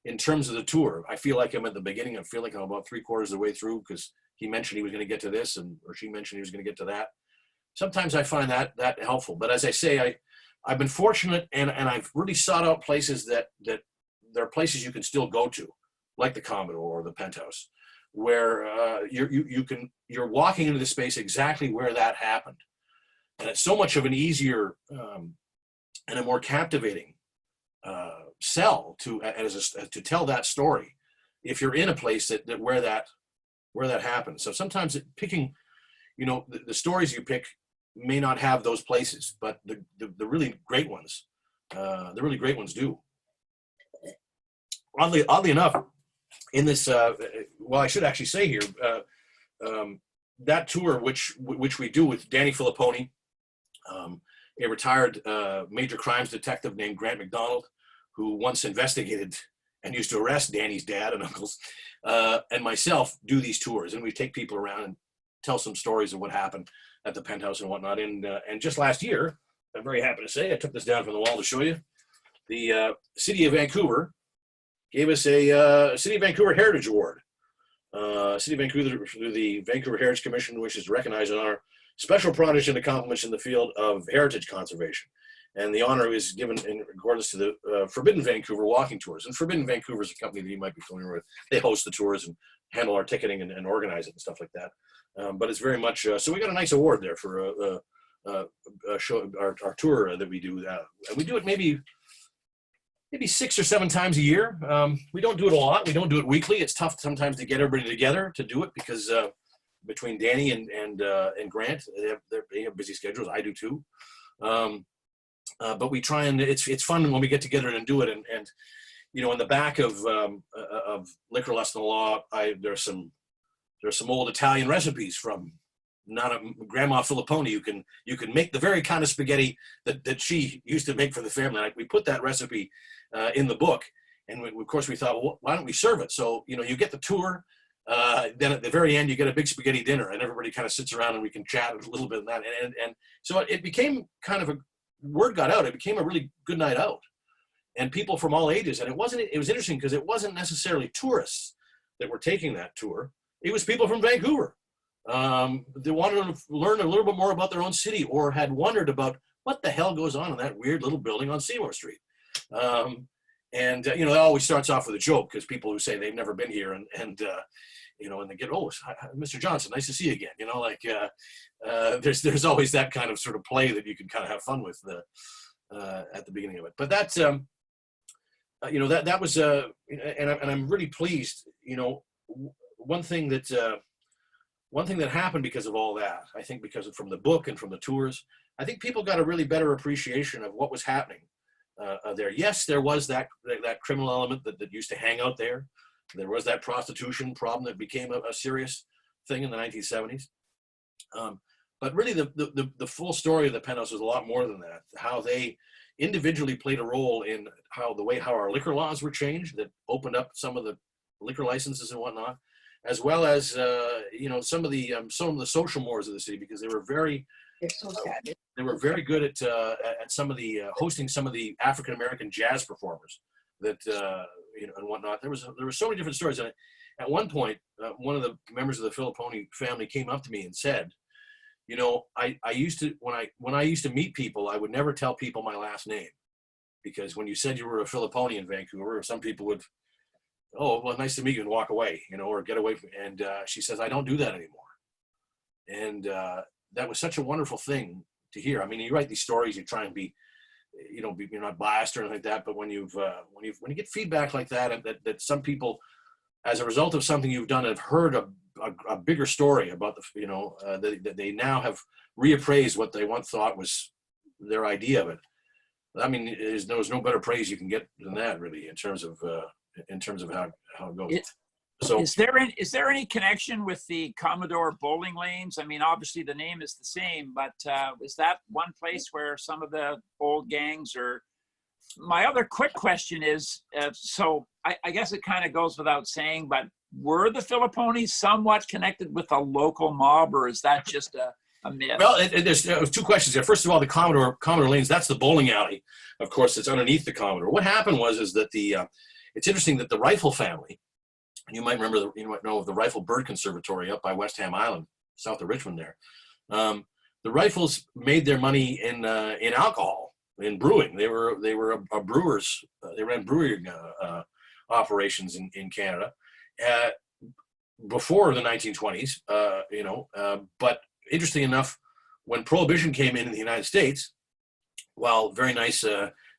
in terms of the tour. I feel like I'm at the beginning. I feel like I'm about 3/4 of the way through, because he mentioned he was going to get to this, or she mentioned he was going to get to that. Sometimes I find that helpful. But as I say, I've been fortunate, and I've really sought out places that there are places you can still go to, like the Commodore or the Penthouse, where you're walking into the space exactly where that happened. And it's so much of an easier and a more captivating sell to tell that story if you're in a place where that happens. So sometimes picking, the stories you pick may not have those places, but the really great ones, do. Oddly enough, in this, I should actually say here, that tour which we do with Danny Filipponi, a retired major crimes detective named Grant McDonald, who once investigated and used to arrest Danny's dad and uncles, and myself do these tours, and we take people around and tell some stories of what happened at the Penthouse and whatnot. And just last year, I'm very happy to say, I took this down from the wall to show you, the City of Vancouver gave us a City of Vancouver Heritage Award. City of Vancouver, through the Vancouver Heritage Commission, wishes to recognize and honor special projects and accomplishments in the field of heritage conservation. And the honor is given in accordance to the Forbidden Vancouver walking tours. And Forbidden Vancouver is a company that you might be familiar with. They host the tours and handle our ticketing and organize it and stuff like that. But it's very much, so we got a nice award there for our tour that we do. And we do it maybe 6 or 7 times a year. We don't do it a lot. We don't do it weekly. It's tough sometimes to get everybody together to do it, because between Danny and Grant, they have busy schedules. I do too. But we try, and it's fun when we get together and do it. And in the back of Liquor Less Than the Law, there's some old Italian recipes from Grandma Filipponi. You can make the very kind of spaghetti that she used to make for the family. Like, we put that recipe in the book, and of course we thought, well, why don't we serve it? So you get the tour. Then at the very end, you get a big spaghetti dinner, and everybody kind of sits around and we can chat a little bit of that. And so it became kind of word got out. It became a really good night out, and people from all ages. And it was interesting because it wasn't necessarily tourists that were taking that tour. It was people from Vancouver. They wanted to learn a little bit more about their own city, or had wondered about what the hell goes on in that weird little building on Seymour Street. And it always starts off with a joke because people who say they've never been here and they get, oh, Mr. Johnson, nice to see you again. There's always that kind of sort of play that you can kind of have fun with at the beginning of it. But that's that was and I'm really pleased. One thing that happened because of all that, I think, from the book and from the tours, I think people got a really better appreciation of what was happening there. Yes, there was that criminal element that used to hang out there. There was that prostitution problem that became a serious thing in the 1970s. But really, the full story of the Penthouse was a lot more than that. How they individually played a role in how our liquor laws were changed, that opened up some of the liquor licenses and whatnot, as well as some of the social mores of the city, because they were very good at some of the hosting some of the African American jazz performers that and whatnot. There were so many different stories. And at one point, one of the members of the Filipponi family came up to me and said, I used to, when I used to meet people, I would never tell people my last name, because when you said you were a Filipponi in Vancouver, some people would, oh, well, nice to meet you, and walk away, or get away from. And she says, I don't do that anymore. And that was such a wonderful thing to hear. I mean, you write these stories, you try and be, you're not biased or anything like that. But when you get feedback like that, that some people, as a result of something you've done, have heard a bigger story about that they now have reappraised what they once thought was their idea of it. I mean, there's no better praise you can get than that, really, in terms of how it goes. So, is there any connection with the Commodore bowling lanes? I mean, obviously the name is the same, but is that one place where some of the old gangs are? My other quick question is, so I guess it kind of goes without saying, but were the Filipponis somewhat connected with a local mob, or is that just a myth? Well, there's two questions there. First of all, the Commodore lanes, that's the bowling alley. Of course, it's underneath the Commodore. What happened was that it's interesting that the Rifle family, you might know of the Rifle Bird Conservatory up by West Ham Island, south of Richmond there. The Rifles made their money in alcohol, in brewing. They were a brewers. They ran brewery operations in Canada before the 1920s. But interesting enough, when Prohibition came in the United States, while very nice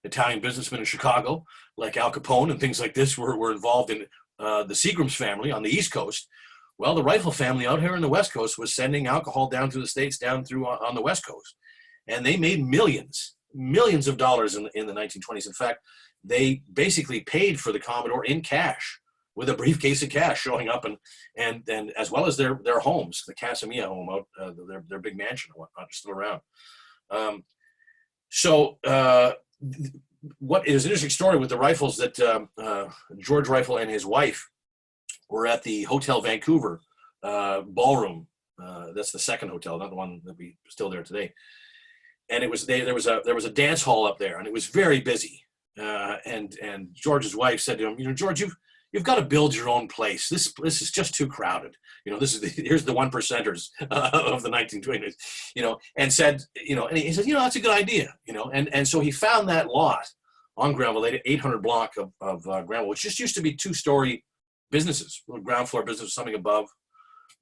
Italian businessmen in Chicago, like Al Capone and things like this, were involved in the Seagram's family on the East Coast. Well, the Rifle family out here on the West Coast was sending alcohol down through the States, down through on the West Coast. And they made millions of dollars in the 1920s. In fact, they basically paid for the Commodore in cash, with a briefcase of cash showing up, and as well as their homes, the Casamia home out, their big mansion and whatnot, still around. What is an interesting story with the Rifles, that George Rifle and his wife were at the Hotel Vancouver ballroom. That's the second hotel, not the one that we still there today. And there was a dance hall up there, and it was very busy. And George's wife said to him, George, you've got to build your own place. This is just too crowded. Here's the one percenters of the 1920s, and said, and he said, that's a good idea, and so he found that lot on Granville, 800 block of Granville, which just used to be 2-story businesses, ground floor business, something above.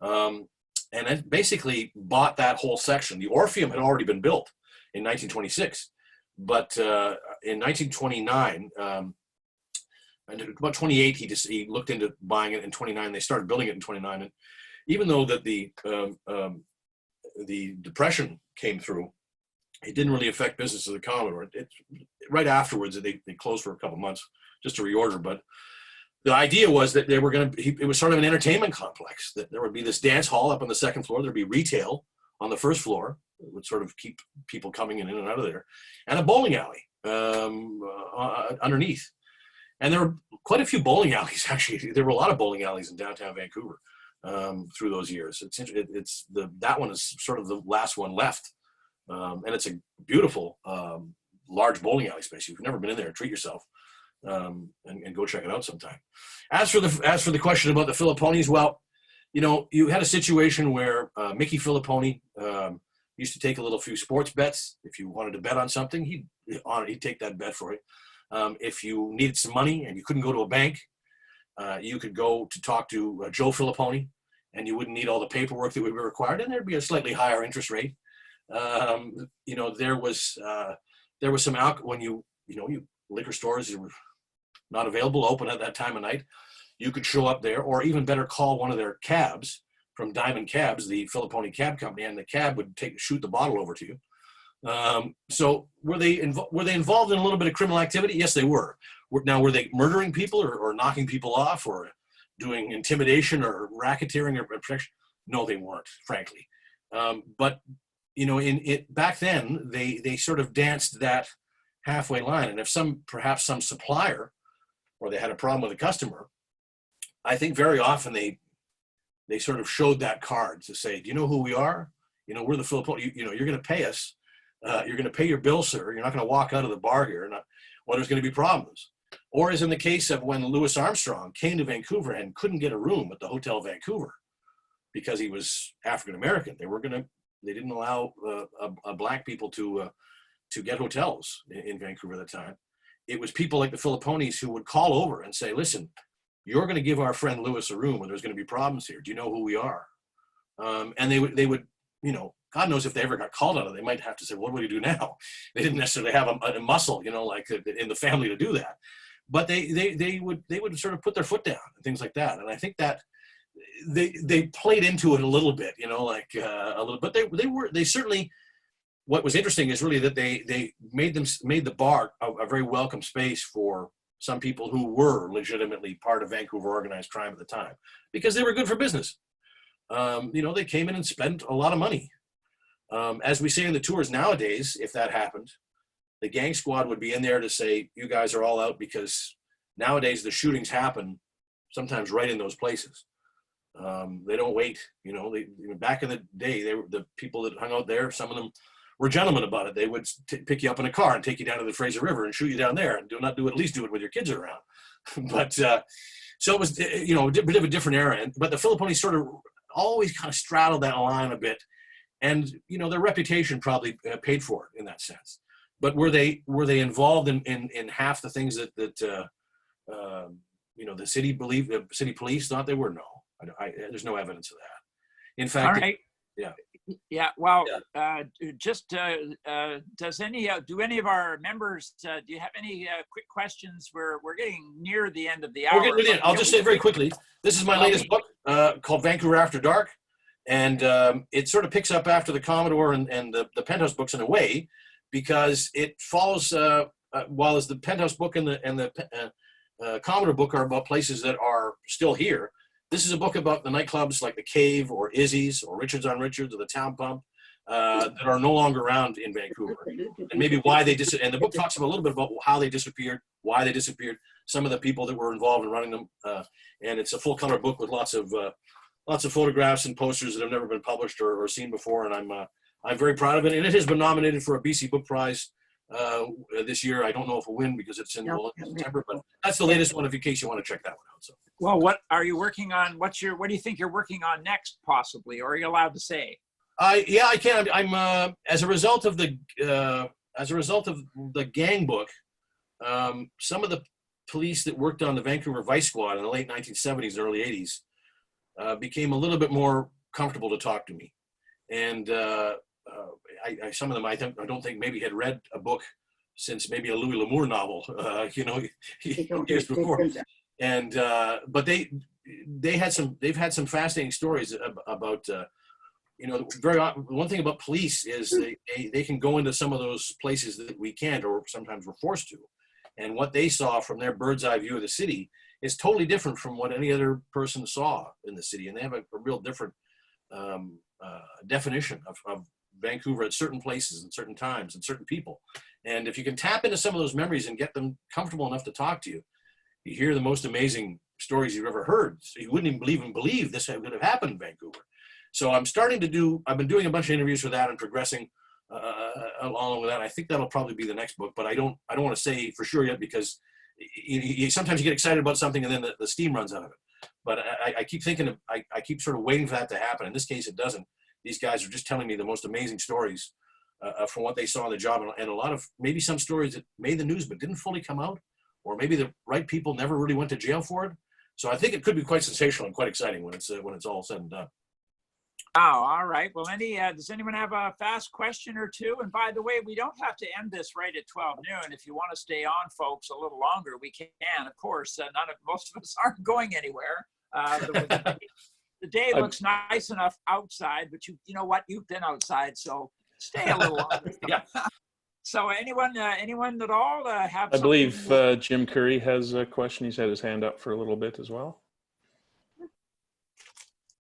And it basically bought that whole section. The Orpheum had already been built in 1926, but in 1929, and about 28, he looked into buying it. In 29, they started building it in 29. And even though that the Depression came through, it didn't really affect business of the Commodore. Right afterwards, they closed for a couple months just to reorder. But the idea was that they were it was sort of an entertainment complex, that there would be this dance hall up on the second floor. There'd be retail on the first floor. It would sort of keep people coming in and out of there, and a bowling alley underneath. And there were quite a few bowling alleys, actually. There were a lot of bowling alleys in downtown Vancouver through those years. That one is sort of the last one left. And it's a beautiful, large bowling alley space. If you've never been in there, treat yourself and go check it out sometime. As for the question about the Filipponis, well, you had a situation where Mickey Filipponi used to take a few sports bets. If you wanted to bet on something, he'd take that bet for you. If you needed some money and you couldn't go to a bank, you could go to talk to Joe Filipponi, and you wouldn't need all the paperwork that would be required, and there'd be a slightly higher interest rate. You know, there was some alcohol when you liquor stores were not available, open at that time of night. You could show up there, or even better, call one of their cabs from Diamond Cabs, the Filipponi cab company, and the cab would shoot the bottle over to you. So were they involved in a little bit of criminal activity? Yes, they were. Now, were they murdering people or knocking people off or doing intimidation or racketeering or protection? No, they weren't, frankly. But you know, back then, they sort of danced that halfway line. And if perhaps some supplier, or they had a problem with a customer, I think very often they sort of showed that card to say, do you know who we are? You know, we're the Filipponi, you know, you're going to pay us. You're going to pay your bill, sir. You're not going to walk out of the bar here. Well, there's going to be problems. Or as in the case of when Louis Armstrong came to Vancouver and couldn't get a room at the Hotel Vancouver because he was African-American. They didn't allow black people to get hotels in Vancouver at the time. It was people like the Filipponis who would call over and say, listen, you're going to give our friend Louis a room, or there's going to be problems here. Do you know who we are? And they would, you know, God knows if they ever got called on it, they might have to say, what do we do now? They didn't necessarily have a muscle, you know, like in the family to do that. But they would sort of put their foot down and things like that. And I think that they played into it a little bit, you know, like a little. But they certainly. What was interesting is really that they made the bar a very welcome space for some people who were legitimately part of Vancouver organized crime at the time, because they were good for business. You know, they came in and spent a lot of money. As we say in the tours nowadays, if that happened, the gang squad would be in there to say, you guys are all out, because nowadays the shootings happen sometimes right in those places. They don't wait. You know, back in the day, the people that hung out there, some of them were gentlemen about it. They would pick you up in a car and take you down to the Fraser River and shoot you down there, and at least do it with your kids around. But so it was, you know, a bit of a different era. But the Filipponis sort of always kind of straddled that line a bit, and you know, their reputation probably paid for it in that sense. But were they involved in half the things that you know, the city police thought they were? No, there's no evidence of that. In fact, all right. Yeah. Yeah. Well, do any of our members, do you have any quick questions? We're getting near the end of the hour. We're getting near the end. I'll just say very quickly, this is my latest book called Vancouver After Dark. And it sort of picks up after the Commodore and the Penthouse books in a way, because it follows, while as the Penthouse book and the Commodore book are about places that are still here, this is a book about the nightclubs like the Cave or Izzy's or Richards on Richards or the Town Pump that are no longer around in Vancouver, and maybe why they disappeared. And the book talks about a little bit about how they disappeared, why they disappeared, some of the people that were involved in running them, and it's a full color book with lots of photographs and posters that have never been published or seen before, and I'm very proud of it. And it has been nominated for a BC Book Prize this year. I don't know if we'll win because it's in September, but that's the latest one in case you want to check that one out. So. Well, what are you working on? What do you think you're working on next, possibly, or are you allowed to say? Yeah, I can. I'm as a result of the gang book. Some of the police that worked on the Vancouver Vice Squad in the late 1970s and early 80s became a little bit more comfortable to talk to me, and some of them I don't think maybe had read a book since maybe a Louis L'Amour novel, you know, years before. And but they've had some fascinating stories about you know, one thing about police is they can go into some of those places that we can't, or sometimes we're forced to, and what they saw from their bird's eye view of the city is totally different from what any other person saw in the city, and they have a real different definition of Vancouver at certain places and certain times and certain people. And if you can tap into some of those memories and get them comfortable enough to talk to you, you hear the most amazing stories you've ever heard. So you wouldn't even believe this would have happened in Vancouver. So I've been doing a bunch of interviews for that and progressing along with that. I think that'll probably be the next book, but I don't want to say for sure yet, because sometimes you get excited about something and then the steam runs out of it. But I keep thinking, I keep sort of waiting for that to happen. In this case, it doesn't. These guys are just telling me the most amazing stories from what they saw on the job, and a lot of maybe some stories that made the news but didn't fully come out, or maybe the right people never really went to jail for it. So I think it could be quite sensational and quite exciting when it's all said and done. Oh, all right. Well, does anyone have a fast question or two? And by the way, we don't have to end this right at 12 noon. If you want to stay on, folks, a little longer, we can. Of course, most of us aren't going anywhere. The day looks nice enough outside, but you know what? You've been outside, so stay a little longer. Yeah. So anyone at all have? I believe Jim Curry has a question. He's had his hand up for a little bit as well.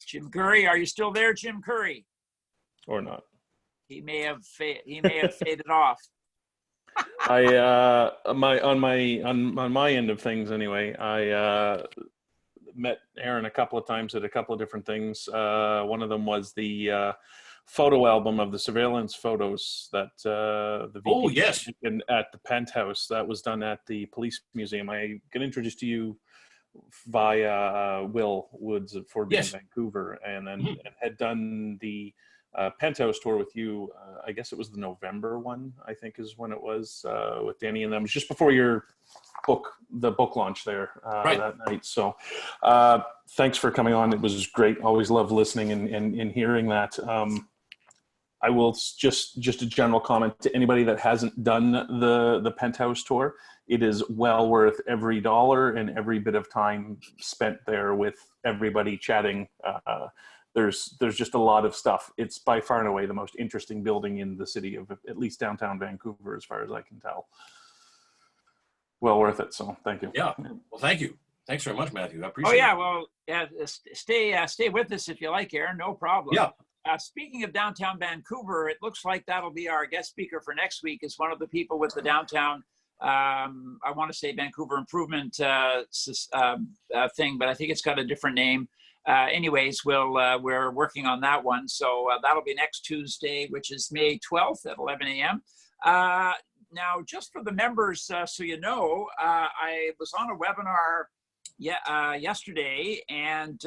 Jim Curry, are you still there, Jim Curry? Or not? He may have faded off. On my end of things anyway, I met Aaron a couple of times at a couple of different things. One of them was the photo album of the surveillance photos that the VP yes, at the Penthouse that was done at the Police Museum. I got introduced to you via Will Woods at Fort Beacon, Vancouver, and then had done the Penthouse tour with you. I guess it was the November one, I think is when it was, with Danny and them. It was just before the book launch there that night. So thanks for coming on. It was great. Always love listening and hearing that. I will just a general comment to anybody that hasn't done the Penthouse tour. It is well worth every dollar and every bit of time spent there with everybody chatting. There's just a lot of stuff. It's by far and away the most interesting building in the city of at least downtown Vancouver, as far as I can tell. Well worth it. So thank you. Yeah. Well, thank you. Thanks very much, Matthew. I appreciate it. Oh yeah. Well, yeah. Stay with us if you like, Aaron. No problem. Yeah. Speaking of downtown Vancouver, it looks like that'll be our guest speaker for next week. Is one of the people with the downtown. I want to say Vancouver Improvement thing, but I think it's got a different name. Anyways, we're working on that one. So that'll be next Tuesday, which is May 12th at 11 a.m. Now, just for the members, so you know, I was on a webinar yesterday, and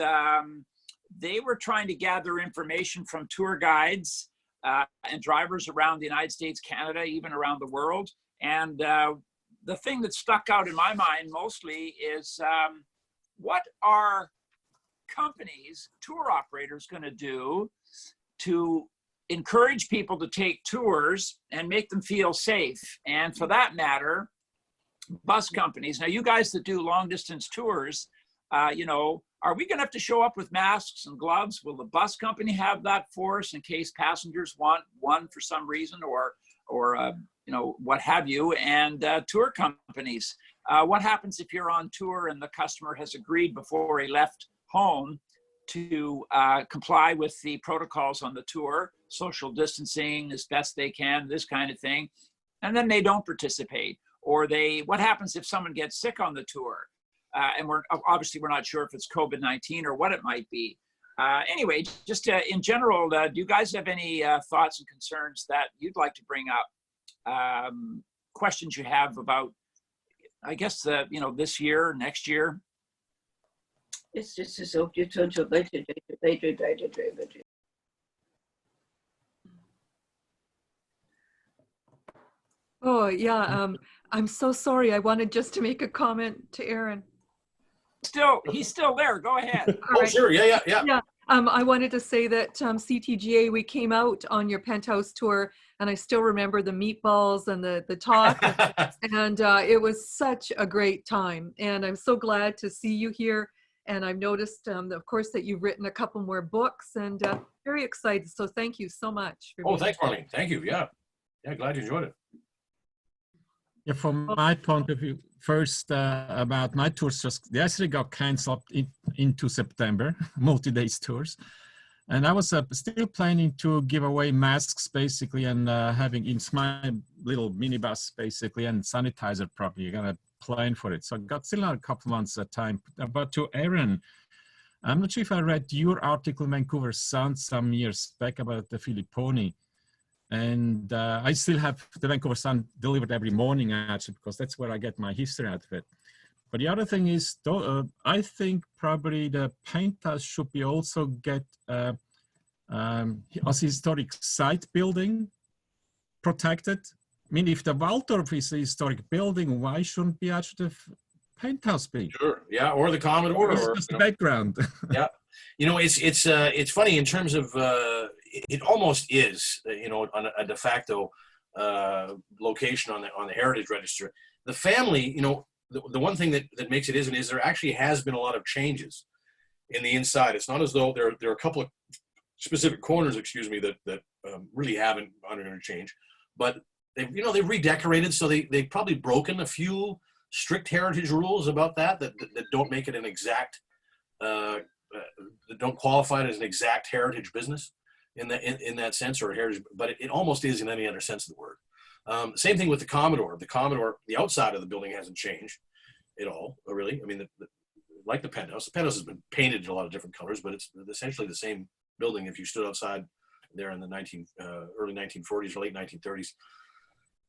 they were trying to gather information from tour guides and drivers around the United States, Canada, even around the world. And the thing that stuck out in my mind mostly is what are companies, tour operators, going to do to encourage people to take tours and make them feel safe? And for that matter, bus companies. Now, you guys that do long distance tours, you know, are we going to have to show up with masks and gloves? Will the bus company have that for us in case passengers want one for some reason, or you know, what have you? And tour companies, what happens if you're on tour and the customer has agreed before he left home to comply with the protocols on the tour, social distancing as best they can, this kind of thing, and then they don't participate? Or what happens if someone gets sick on the tour? And we're not sure if it's COVID-19 or what it might be. Anyway, just in general, do you guys have any thoughts and concerns that you'd like to bring up? Questions you have about, I guess, you know, this year, next year? It's just so you turn to later. Oh yeah, I'm so sorry. I wanted just to make a comment to Aaron. He's still there. Go ahead. Oh, right. Sure. Yeah. I wanted to say that CTGA, we came out on your Penthouse tour, and I still remember the meatballs and the talk, and it was such a great time. And I'm so glad to see you here. And I've noticed, of course, that you've written a couple more books, and very excited. So thank you so much. Thanks, Marlene. Thank you. Yeah, glad you enjoyed it. Yeah, from my point of view, first about my tours, they actually got canceled into September, multi-days tours. And I was still planning to give away masks basically, and having in my little minibus basically, and sanitizer probably. You're gonna plan for it. So I got still a couple months of time. But to Aaron, I'm not sure if I read your article in Vancouver Sun some years back about the Filipponi. And I still have the Vancouver Sun delivered every morning, actually, because that's where I get my history out of it. But the other thing is, I think probably the Penthouse should be also get as historic site building, protected? I mean, if the Waldorf is a historic building, why shouldn't be actually the penthouse be? Sure. Yeah. Or the Commodore. It's Or just the background. yeah. It's funny in terms of it almost is on a de facto location on the Heritage Register. The family, the one thing that makes it isn't is there actually has been a lot of changes in the inside. It's not as though there are a couple of specific corners, that really haven't undergone change, but they've redecorated, so they've probably broken a few strict heritage rules about that don't make it an exact that don't qualify it as an exact heritage business in that sense, or heritage, but it almost is in any other sense of the word. Same thing with the Commodore. The Commodore, the outside of the building hasn't changed at all, really. I mean, like the penthouse has been painted in a lot of different colors, but it's essentially the same building if you stood outside there in the early 1940s or late 1930s,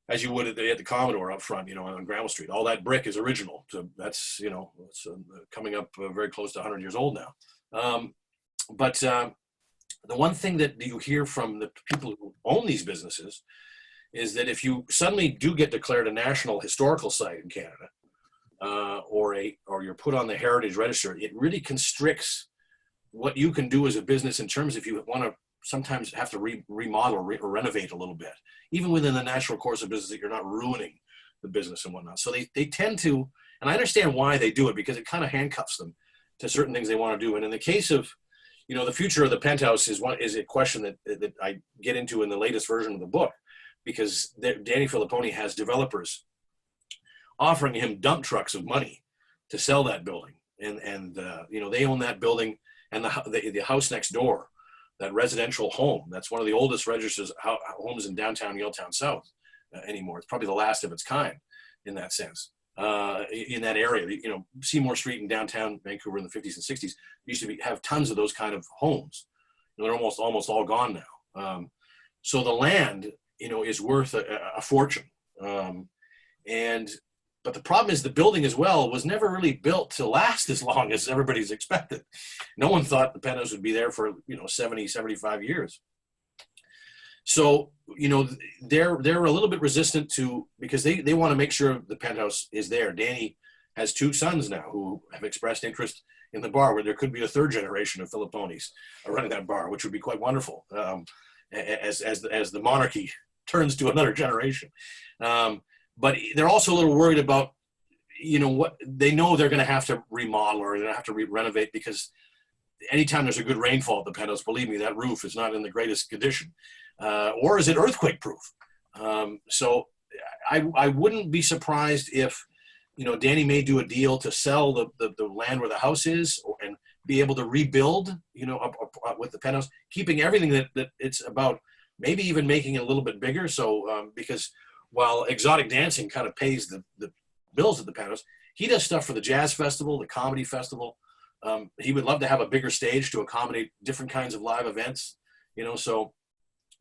as you would at the Commodore up front, on Granville Street. All that brick is original. So that's, it's coming up very close to 100 years old now. But the one thing that you hear from the people who own these businesses is that if you suddenly do get declared a national historical site in Canada, or you're put on the Heritage Register, it really constricts what you can do as a business in terms if you want to sometimes have to remodel or renovate a little bit, even within the natural course of business, that you're not ruining the business and whatnot. So they tend to, and I understand why they do it, because it kind of handcuffs them to certain things they want to do. And in the case of, the future of the penthouse is a question that I get into in the latest version of the book, because Danny Filipponi has developers offering him dump trucks of money to sell that building. And they own that building and the house next door, that residential home. That's one of the oldest registered homes in downtown Yaletown South anymore. It's probably the last of its kind in that sense. In that area, Seymour Street in downtown Vancouver in the 50s and 60s used to have tons of those kind of homes. They're almost all gone now. So the land, is worth a fortune. But the problem is the building as well was never really built to last as long as everybody's expected. No one thought the penthouse would be there for 70, 75 years. So they're a little bit resistant to, because they want to make sure the penthouse is there. Danny has two sons now who have expressed interest in the bar, where there could be a third generation of Filipponis running that bar, which would be quite wonderful as the monarchy turns to another generation. But they're also a little worried about, what they know they're going to have to remodel or they're going to have to renovate, because anytime there's a good rainfall at the penthouse, believe me, that roof is not in the greatest condition. Or is it earthquake proof? So I wouldn't be surprised if, Danny may do a deal to sell the land where the house is and be able to rebuild, up with the penthouse, keeping everything that it's about, maybe even making it a little bit bigger. So because while Exotic Dancing kind of pays the bills at the penthouse, he does stuff for the Jazz Festival, the Comedy Festival. He would love to have a bigger stage to accommodate different kinds of live events, so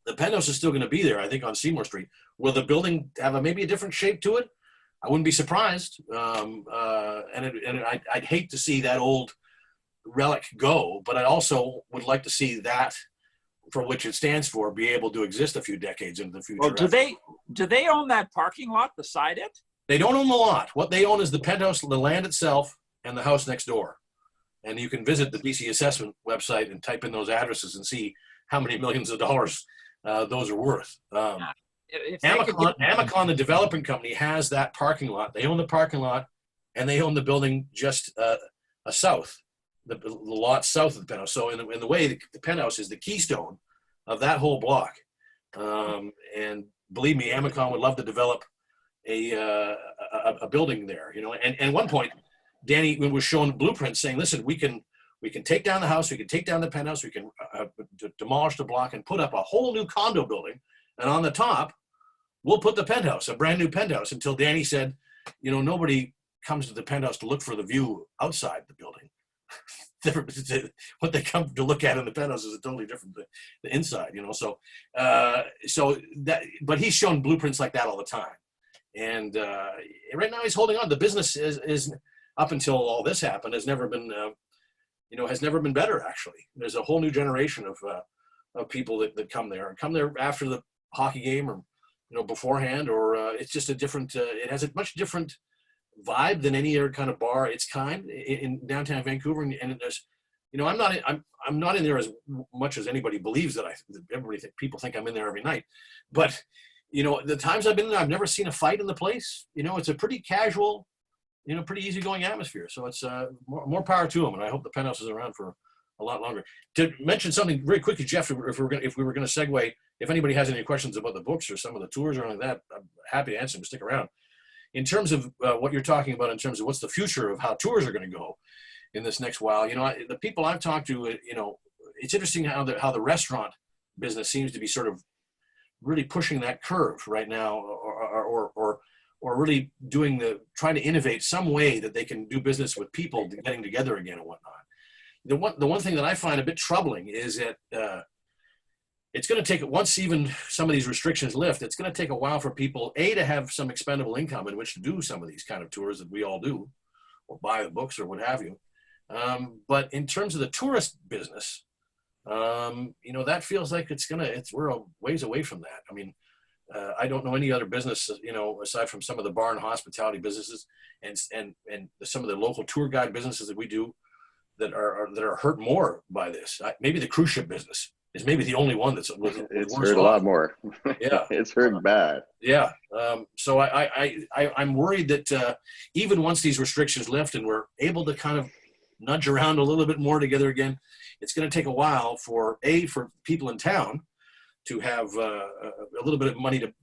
the penthouse is still going to be there, I think, on Seymour Street. Will the building have maybe a different shape to it? I wouldn't be surprised. I'd hate to see that old relic go, but I also would like to see that, for which it stands for, be able to exist a few decades into the future. Well, do they own that parking lot beside it? They don't own the lot. What they own is the penthouse, the land itself, and the house next door. And you can visit the BC Assessment website and type in those addresses and see how many millions of dollars those are worth. Amicon, the development company, has that parking lot. They own the parking lot, and they own the building just south, the lot south of the penthouse. So in the way, the penthouse is the keystone of that whole block. And believe me, Amicon would love to develop a building there. And at one point, Danny was shown blueprints saying, "Listen, we can take down the house, we can take down the penthouse, we can demolish the block and put up a whole new condo building, and on the top, we'll put the penthouse, a brand new penthouse." Until Danny said, nobody comes to the penthouse to look for the view outside the building. What they come to look at in the penthouse is totally different than the inside, So that, but he's shown blueprints like that all the time, and right now he's holding on. The business is up until all this happened has never been better. Actually, there's a whole new generation of people that come there after the hockey game, or beforehand, or it's just a different. It has a much different vibe than any other kind of bar its kind in downtown Vancouver, and there's, I'm not in there as much as anybody believes that people think I'm in there every night, but the times I've been in there, I've never seen a fight in the place. It's a pretty casual, pretty easygoing atmosphere. So it's more power to them, and I hope the Penthouse is around for a lot longer. To mention something very quickly, Jeff, if we were going to segue, if anybody has any questions about the books or some of the tours or anything like that, I'm happy to answer them. Stick around. In terms of what you're talking about, in terms of what's the future of how tours are going to go in this next while, the people I've talked to, it's interesting how the restaurant business seems to be sort of really pushing that curve right now, or really trying to innovate some way that they can do business with people getting together again and whatnot. The one thing that I find a bit troubling is that it's going to take, once even some of these restrictions lift, it's going to take a while for people, to have some expendable income in which to do some of these kind of tours that we all do, or buy the books or what have you. But in terms of the tourist business, that feels like we're a ways away from that. I mean, I don't know any other business, aside from some of the bar and hospitality businesses and some of the local tour guide businesses that we do that are hurt more by this. Maybe the cruise ship business is maybe the only one that's it's hurt a lot more. Yeah, it's hurt bad. Yeah. So I'm worried that even once these restrictions lift and we're able to kind of nudge around a little bit more together again, it's going to take a while for people in town to have a little bit of money to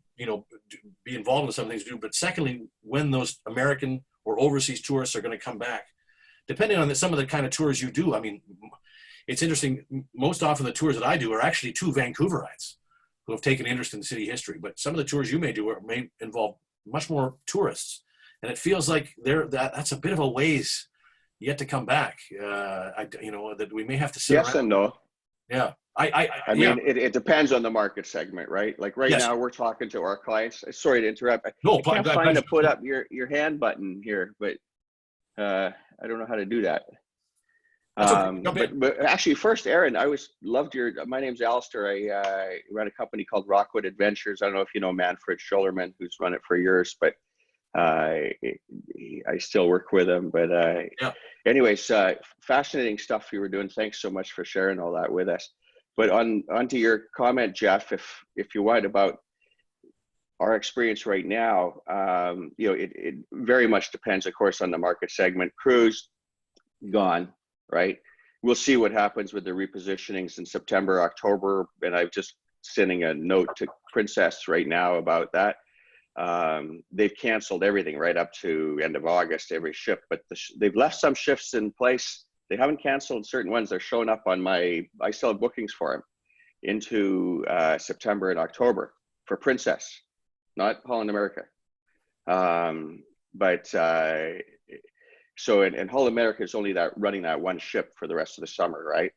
be involved in some things to do. But secondly, when those American or overseas tourists are going to come back, depending on some of the kind of tours you do. I mean, it's interesting. Most often the tours that I do are actually two Vancouverites who have taken interest in city history. But some of the tours you may do may involve much more tourists, and it feels like that's a bit of a ways yet to come back. That we may have to sit yes around. And no. Yeah. I mean, it depends on the market segment, right? Like right Yes. now we're talking to our clients. Sorry to interrupt. No, I can't find to put up your hand button here, but I don't know how to do that. That's okay. But actually, first, Aaron, my name's Alistair. I run a company called Rockwood Adventures. I don't know if you know Manfred Schullerman, who's run it for years, but I still work with him. But anyways, fascinating stuff you were doing. Thanks so much for sharing all that with us. But onto your comment, Jeff, if you want, about our experience right now, it very much depends, of course, on the market segment. Cruise, gone, right? We'll see what happens with the repositionings in September, October, and I'm just sending a note to Princess right now about that. They've canceled everything right up to end of August, every ship, but they've left some shifts in place. They haven't canceled certain ones. They're showing up on I still have bookings for them into September and October for Princess, not Holland America. So in Holland America is only running that one ship for the rest of the summer, right?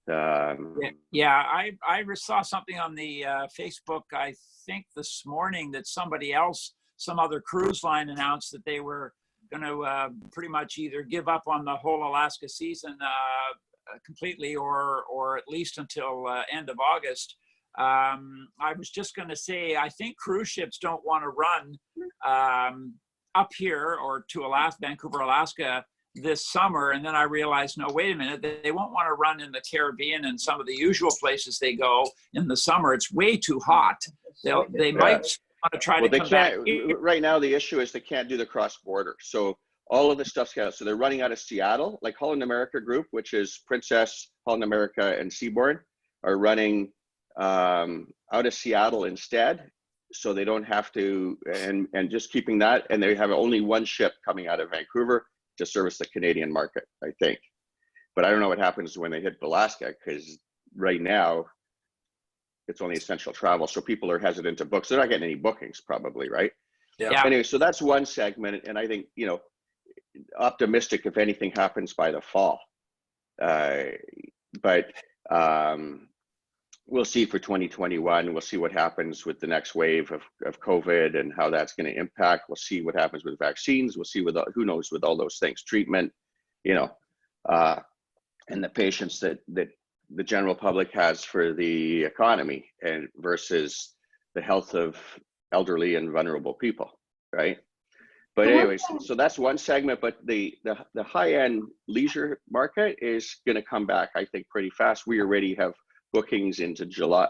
I saw something on the Facebook, I think this morning, that some other cruise line announced that they were going to pretty much either give up on the whole Alaska season completely or at least until end of August. I was just going to say, I think cruise ships don't want to run up here or to Vancouver, Alaska this summer. And then I realized, no, wait a minute, they won't want to run in the Caribbean and some of the usual places they go in the summer. It's way too hot. They might want to try to come back. Right now, the issue is they can't do the cross-border. So all of the stuff's out. So they're running out of Seattle, like Holland America Group, which is Princess, Holland America, and Seabourn, are running out of Seattle instead. So they don't have to, and just keeping that, and they have only one ship coming out of Vancouver to service the Canadian market, I think. But I don't know what happens when they hit Alaska, because right now it's only essential travel. So people are hesitant to book. So they're not getting any bookings probably, right? Yeah. Anyway, so that's one segment. And I think, optimistic if anything happens by the fall. But we'll see for 2021. We'll see what happens with the next wave of COVID and how that's going to impact. We'll see what happens with vaccines. We'll see who knows with all those things, treatment, and the patience that the general public has for the economy and versus the health of elderly and vulnerable people, right? But The one anyways, thing- so that's one segment, but the high-end leisure market is going to come back, I think, pretty fast. We already have bookings in July.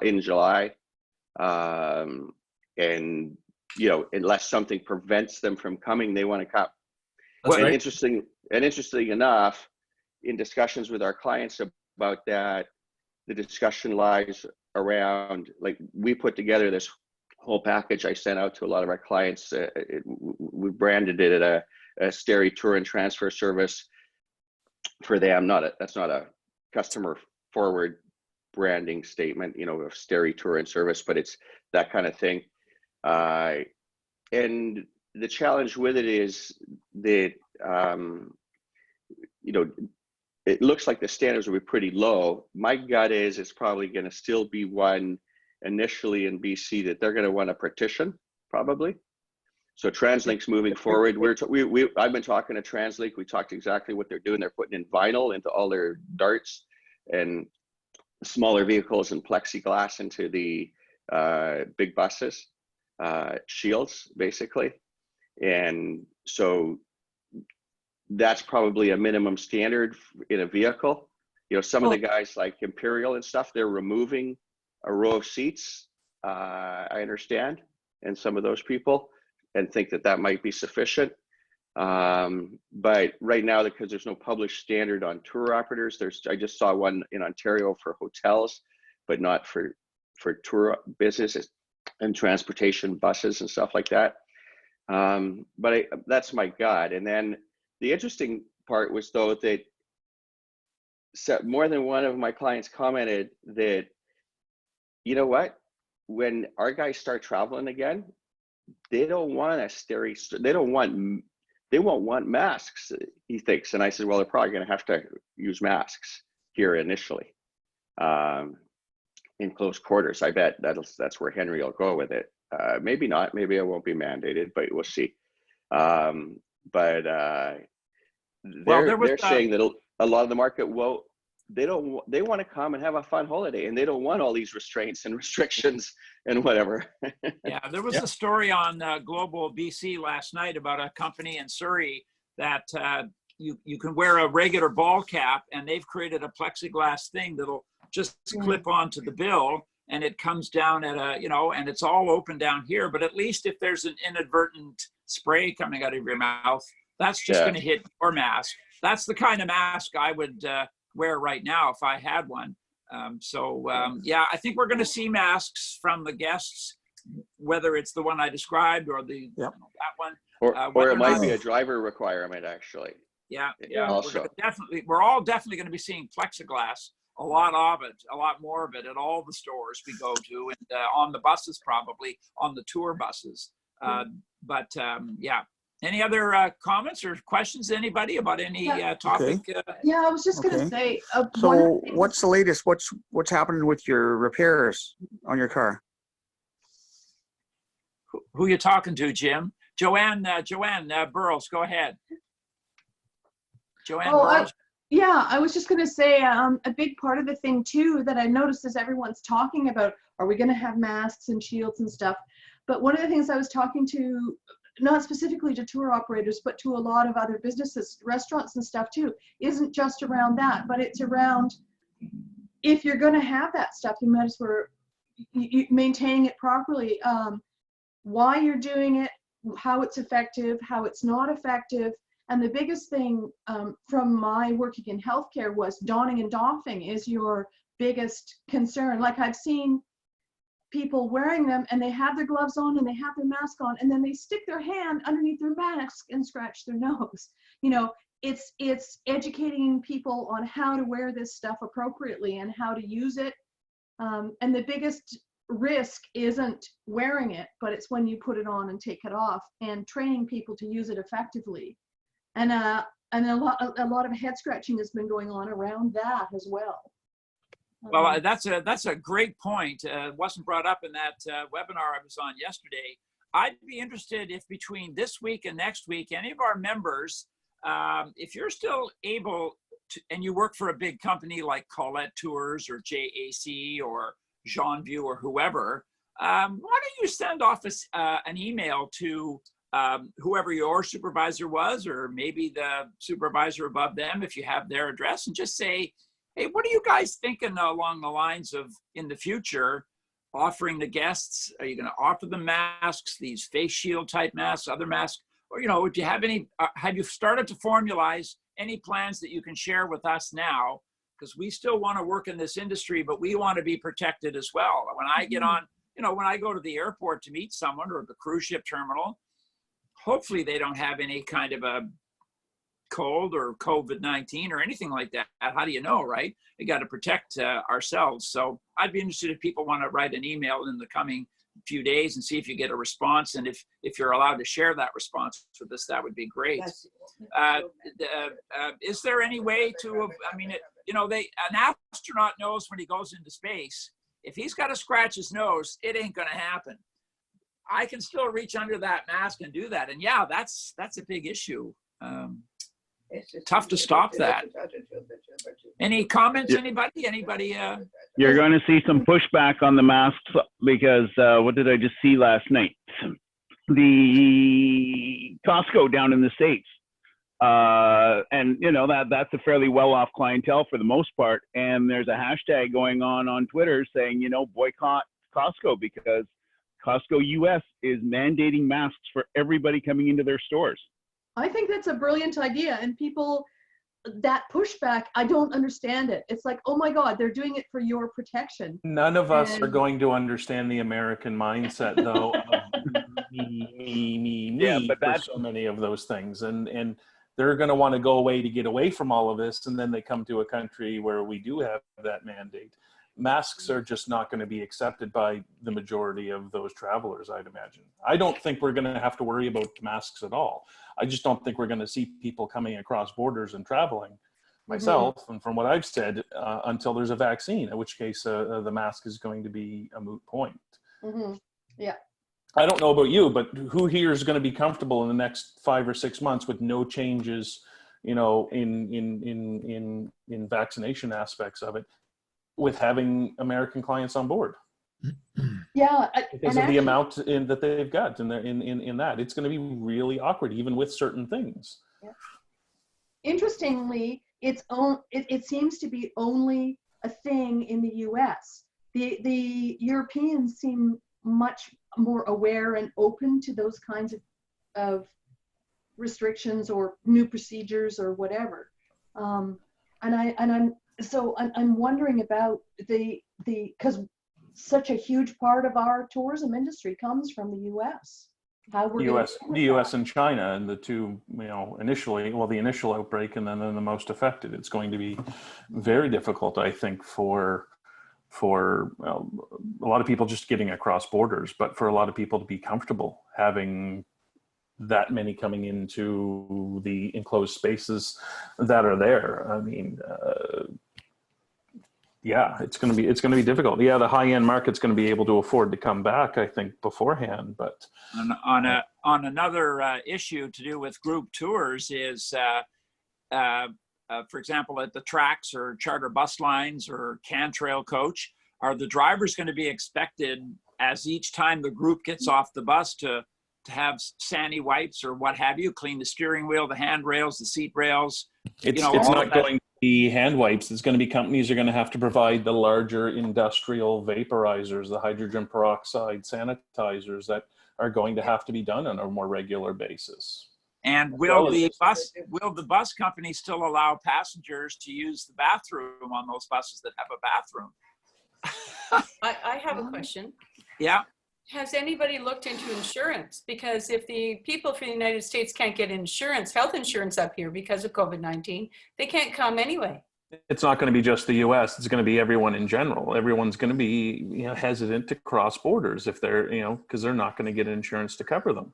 And, you know, unless something prevents them from coming, they want to come. That's And right. interesting enough, in discussions with our clients about that, the discussion lies around, like, we put together this whole package I sent out to a lot of our clients. We branded it a Steri tour and transfer service for them. That's not a customer forward branding statement, you know, of Steri tour and service, but it's that kind of thing. And the challenge with it is that, you know, it looks like the standards will be pretty low. My gut is it's probably going to still be one initially in BC that they're going to want to partition, probably. So TransLink's moving forward. I've been talking to TransLink. We talked exactly what they're doing. They're putting in vinyl into all their darts and smaller vehicles and plexiglass into the big buses, shields, basically. And so that's probably a minimum standard in a vehicle. You know, some of the guys like Imperial and stuff, they're removing a row of seats, I understand, and some of those people, and think that that might be sufficient. But right now, because there's no published standard on tour operators, I just saw one in Ontario for hotels, but not for tour businesses and transportation buses and stuff like that. But that's my gut. And then the interesting part was, though, that more than one of my clients commented that, you know what, when our guys start traveling again, they don't want they won't want masks, he thinks. And I said, well, they're probably going to have to use masks here initially, in close quarters. I bet that's where Henry will go with it. Maybe not, maybe it won't be mandated, but we'll see. But they're saying that a lot of the market they want to come and have a fun holiday, and they don't want all these restraints and restrictions and whatever. Yeah, there was a story on Global BC last night about a company in Surrey that you can wear a regular ball cap, and they've created a plexiglass thing that'll just clip onto the bill, and it comes down at a, you know, and it's all open down here. But at least if there's an inadvertent spray coming out of your mouth, that's just going to hit your mask. That's the kind of mask I would wear right now if I had one. Yeah, I think we're going to see masks from the guests, whether it's the one I described or that one. Or it might be a driver requirement, actually. Yeah. Also. We're all definitely going to be seeing plexiglass, a lot more of it at all the stores we go to, and on the buses, probably on the tour buses. Yeah. Any other comments or questions, anybody, about any topic? Yeah, I was just going to say. So what's the latest? What's happening with your repairs on your car? Who you talking to, Jim? Joanne Burrows, go ahead. Joanne Burrows. Yeah, I was just going to say a big part of the thing too that I noticed is everyone's talking about, are we going to have masks and shields and stuff? But one of the things I was talking to, not specifically to tour operators, but to a lot of other businesses, restaurants and stuff too, isn't just around that, but it's around, if you're going to have that stuff, you might as well maintaining it properly, why you're doing it, how it's effective, how it's not effective. And the biggest thing from my working in healthcare was donning and doffing is your biggest concern. Like, I've seen people wearing them and they have their gloves on and they have their mask on, and then they stick their hand underneath their mask and scratch their nose. You know, it's educating people on how to wear this stuff appropriately and how to use it. And the biggest risk isn't wearing it, but it's when you put it on and take it off, and training people to use it effectively. And a lot of head scratching has been going on around that as well. Well, that's a great point. It wasn't brought up in that webinar I was on yesterday. I'd be interested if between this week and next week, any of our members, if you're still able to, and you work for a big company like Colette Tours or JAC or Jeanview or whoever, why don't you send off an email to whoever your supervisor was, or maybe the supervisor above them, if you have their address, and just say, hey, what are you guys thinking along the lines of in the future offering the guests? Are you going to offer them masks, these face shield type masks, other masks? Or, if you have any, have you started to formalize any plans that you can share with us now? Because we still want to work in this industry, but we want to be protected as well. When I get on, when I go to the airport to meet someone, or the cruise ship terminal, hopefully they don't have any kind of a cold or COVID-19 or anything like that. How do you know, right? We got to protect ourselves. So I'd be interested if people want to write an email in the coming few days and see if you get a response. And if you're allowed to share that response with us, that would be great. Is there any way to, an astronaut knows when he goes into space, if he's got to scratch his nose, it ain't going to happen. I can still reach under that mask and do that. And yeah, that's a big issue. Tough to stop that. Any comments, anybody? You're going to see some pushback on the masks because what did I just see last night? The Costco down in the States. And that's a fairly well-off clientele for the most part. And there's a hashtag going on Twitter saying, boycott Costco, because Costco US is mandating masks for everybody coming into their stores. I think that's a brilliant idea, and people, that pushback, I don't understand it. It's like, oh my God, they're doing it for your protection. None of us are going to understand the American mindset, though. me, yeah, but that's so many of those things, and they're going to want to go away to get away from all of this, and then they come to a country where we do have that mandate. Masks are just not going to be accepted by the majority of those travelers, I'd imagine. I don't think we're going to have to worry about masks at all. I just don't think we're going to see people coming across borders and traveling myself, and from what I've said, until there's a vaccine, in which case the mask is going to be a moot point. Yeah. I don't know about you, but who here is going to be comfortable in the next 5 or 6 months with no changes, in vaccination aspects of it, with having American clients on board? Yeah, because of the amount that they've got in that, it's going to be really awkward, even with certain things. Yeah. Interestingly, it seems to be only a thing in the U.S. The Europeans seem much more aware and open to those kinds of restrictions or new procedures or whatever. I'm wondering about because such a huge part of our tourism industry comes from the U.S. The U.S. and China, and the two, initially, the initial outbreak, and then the most affected. It's going to be very difficult, I think, for a lot of people just getting across borders, but for a lot of people to be comfortable having that many coming into the enclosed spaces that are there. I mean, yeah, it's going to be difficult. Yeah, the high-end market's going to be able to afford to come back, I think, beforehand. But on another issue to do with group tours is, for example, at the tracks or charter bus lines or Cantrail coach, are the drivers going to be expected, as each time the group gets off the bus, to have Sani wipes or what have you, clean the steering wheel, the handrails, the seat rails? It's not going to be hand wipes. It's going to be companies are going to have to provide the larger industrial vaporizers, the hydrogen peroxide sanitizers that are going to have to be done on a more regular basis. And will the bus company still allow passengers to use the bathroom on those buses that have a bathroom? I have a question. Yeah. Has anybody looked into insurance? Because if the people from the United States can't get insurance, health insurance up here because of COVID-19, they can't come anyway. It's not going to be just the U.S. It's going to be everyone in general. Everyone's going to be hesitant to cross borders if they're, because they're not going to get insurance to cover them.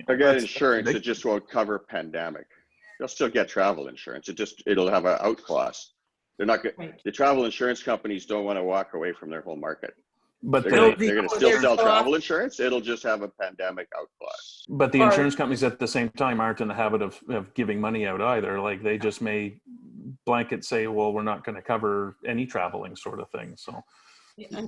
They'll get insurance, it just won't cover pandemic. They'll still get travel insurance. It'll have an out clause. They're not good. Right. The travel insurance companies don't want to walk away from their whole market. But they're going to still sell travel insurance. It'll just have a pandemic out clause. But the insurance companies at the same time aren't in the habit of giving money out either. Like they just may blanket say, well, we're not going to cover any traveling sort of thing. So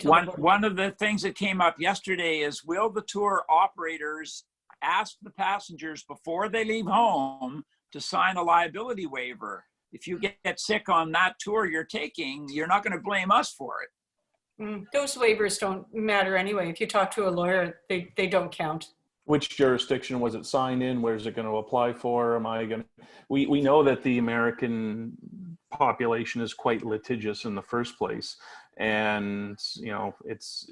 One of the things that came up yesterday is, will the tour operators ask the passengers before they leave home to sign a liability waiver? If you get sick on that tour you're taking, you're not going to blame us for it. Those waivers don't matter anyway. If you talk to a lawyer, they don't count. Which jurisdiction was it signed in? Where is it going to apply for? Am I going to, we know that the American population is quite litigious in the first place. And, you know, it's,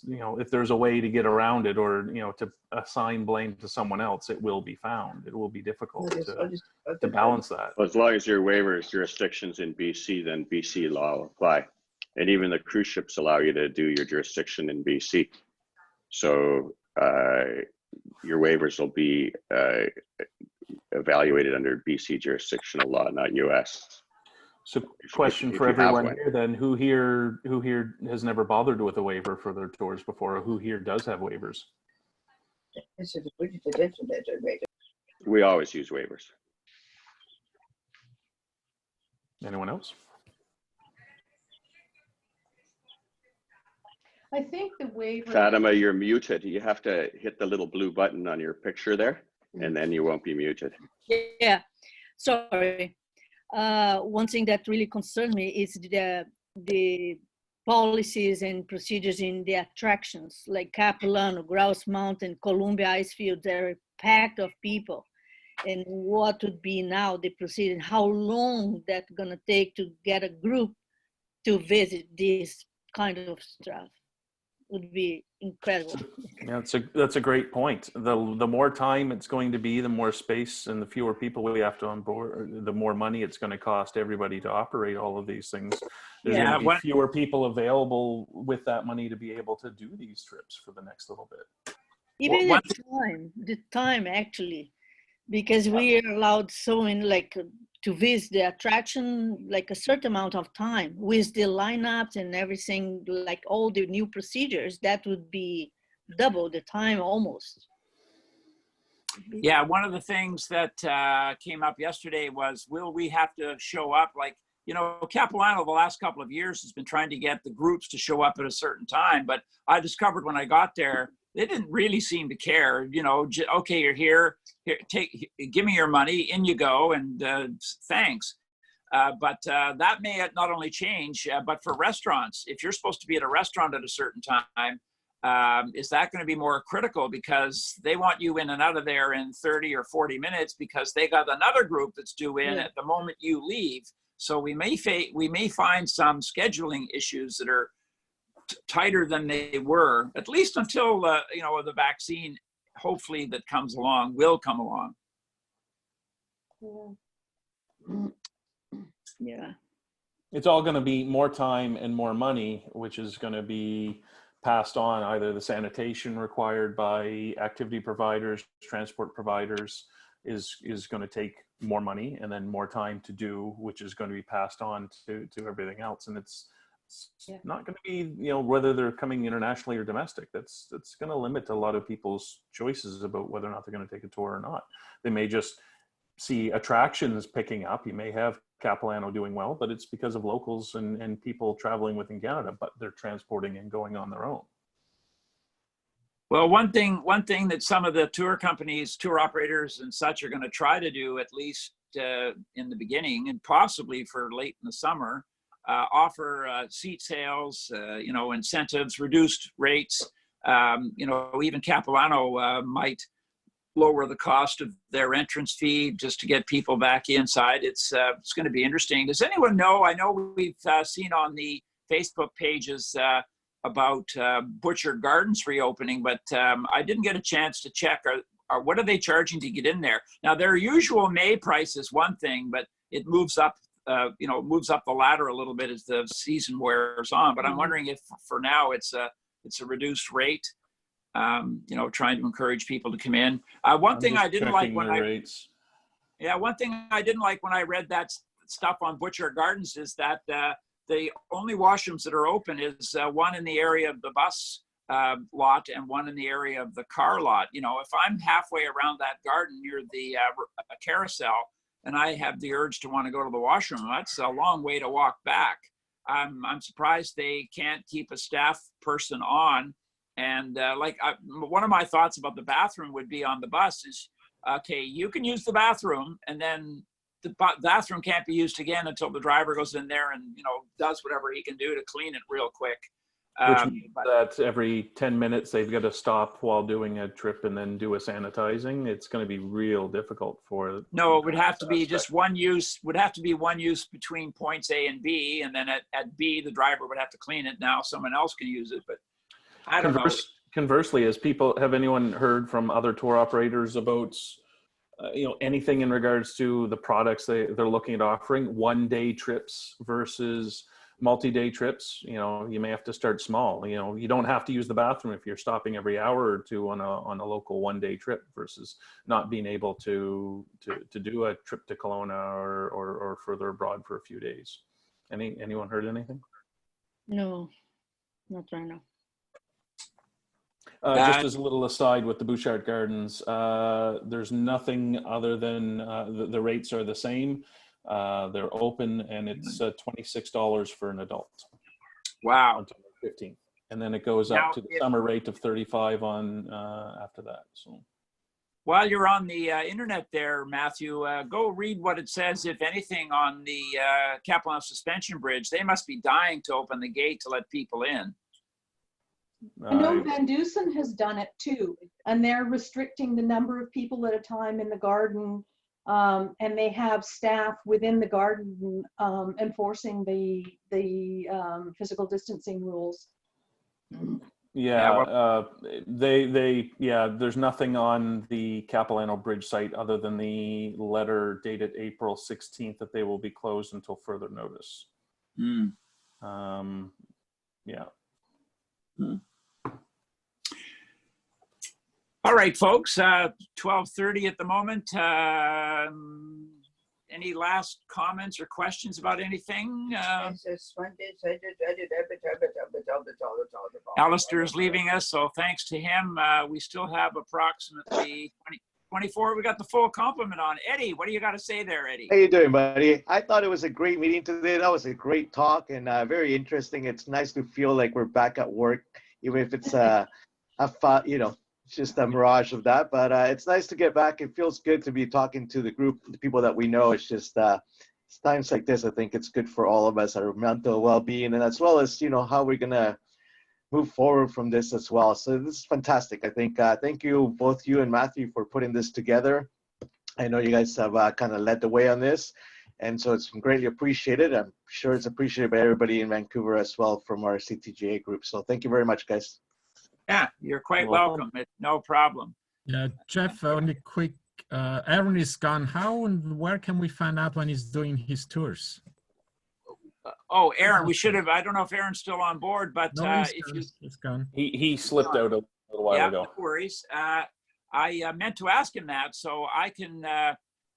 you know, if there's a way to get around it, or, you know, to assign blame to someone else, it will be found. It will be difficult to balance that. Well, as long as your waiver is jurisdictions in BC, then BC law will apply. And even the cruise ships allow you to do your jurisdiction in BC. So your waivers will be evaluated under BC jurisdictional law, not US. So question for everyone here then, who here has never bothered with a waiver for their tours before, or who here does have waivers? We always use waivers. Anyone else? I think the waiver. Fatima, you're muted. You have to hit the little blue button on your picture there, and then you won't be muted. Yeah, sorry. One thing that really concerns me is the policies and procedures in the attractions, like Capilano, Grouse Mountain, Columbia Icefield. They're packed of people. And what would be now the procedure, how long that's gonna take to get a group to visit this kind of stuff would be incredible. Yeah, that's a great point. The more time it's going to be, the more space and the fewer people we have to onboard, the more money it's going to cost everybody to operate all of these things. There's going to be fewer people available with that money to be able to do these trips for the next little bit. Even the time actually, because we are allowed so in like to visit the attraction like a certain amount of time with the lineups and everything, like all the new procedures, that would be double the time almost. Yeah, one of the things that came up yesterday was, will we have to show up? Like, you know, Capilano the last couple of years has been trying to get the groups to show up at a certain time, but I discovered when I got there, they didn't really seem to care. You know, okay, you're here, give me your money, in you go, and thanks. But that may not only change, but for restaurants, if you're supposed to be at a restaurant at a certain time, is that going to be more critical, because they want you in and out of there in 30 or 40 minutes because they got another group that's due in at the moment you leave. So we may find some scheduling issues that are tighter than they were, at least until you know, the vaccine, hopefully, that comes along will come along. Yeah, it's all going to be more time and more money, which is going to be passed on, either the sanitation required by activity providers, transport providers is going to take more money, and then more time to do, which is going to be passed on to everything else. And it's not going to be, you know, whether they're coming internationally or domestic. That's going to limit a lot of people's choices about whether or not they're going to take a tour or not. They may just see attractions picking up. You may have Capilano doing well, but it's because of locals and people traveling within Canada, but they're transporting and going on their own. Well, one thing that some of the tour companies, tour operators and such are going to try to do, at least in the beginning and possibly for late in the summer, offer seat sales, you know, incentives, reduced rates. You know, even Capilano might lower the cost of their entrance fee just to get people back inside. It's going to be interesting. Does anyone know? I know we've seen on the Facebook pages about Butcher Gardens reopening, but I didn't get a chance to check. What are they charging to get in there? Now, their usual May price is one thing, but it moves up. You know, moves up the ladder a little bit as the season wears on. But I'm wondering if for now it's a reduced rate. You know, trying to encourage people to come in. One thing I didn't like when one thing I didn't like when I read that stuff on Butcher Gardens is that the only washrooms that are open is one in the area of the bus lot and one in the area of the car lot. You know, if I'm halfway around that garden near the carousel, and I have the urge to want to go to the washroom, that's a long way to walk back. I'm surprised they can't keep a staff person on. And one of my thoughts about the bathroom would be on the bus is, okay, you can use the bathroom, and then the bathroom can't be used again until the driver goes in there and, you know, does whatever he can do to clean it real quick. Which means that every 10 minutes they've got to stop while doing a trip and then do a sanitizing. It's going to be real difficult for. No, it would have to be just one use. Would have to be one use between points A and B, and then at B the driver would have to clean it. Now someone else can use it, but I don't know. Conversely, have anyone heard from other tour operators about anything in regards to the products they're looking at offering? 1-day trips versus multi-day trips. You may have to start small. You don't have to use the bathroom if you're stopping every hour or two on a local 1-day trip, versus not being able to do a trip to Kelowna or further abroad for a few days. Anyone heard anything? No, not right now. Just as a little aside with the Bouchard Gardens, there's nothing other than the rates are the same. They're open, and it's $26 for an adult. Wow. Until 15, and then it goes up to the summer rate of $35 on after that. So, while you're on the internet there, Matthew, go read what it says, if anything, on the Capilano Suspension Bridge. They must be dying to open the gate to let people in. I know Van Dusen has done it too, and they're restricting the number of people at a time in the garden, and they have staff within the garden enforcing the physical distancing rules. Yeah, there's nothing on the Capilano Bridge site other than the letter dated April 16th that they will be closed until further notice. Yeah. All right, folks, 12:30 at the moment. Any last comments or questions about anything? Alistair is leaving us, so thanks to him. We still have approximately 24. We got the full complement on. Eddie, what do you got to say there, Eddie? How you doing, buddy? I thought it was a great meeting today. That was a great talk and very interesting. It's nice to feel like we're back at work, even if it's it's just a mirage of that. But it's nice to get back. It feels good to be talking to the group, the people that we know. It's just it's times like this. I think it's good for all of us, our mental well-being, and as well as how we're gonna move forward from this as well. So this is fantastic. I think thank you, both you and Matthew, for putting this together. I know you guys have kind of led the way on this, and so it's greatly appreciated. I'm sure it's appreciated by everybody in Vancouver as well from our CTGA group. So thank you very much, guys. Yeah, you're quite welcome. No problem. Yeah, Jeff, only quick. Aaron is gone. How and where can we find out when he's doing his tours? Oh, Aaron, we should have. I don't know if Aaron's still on board, but he's gone. He slipped out a little while ago. No worries. I meant to ask him that, so I can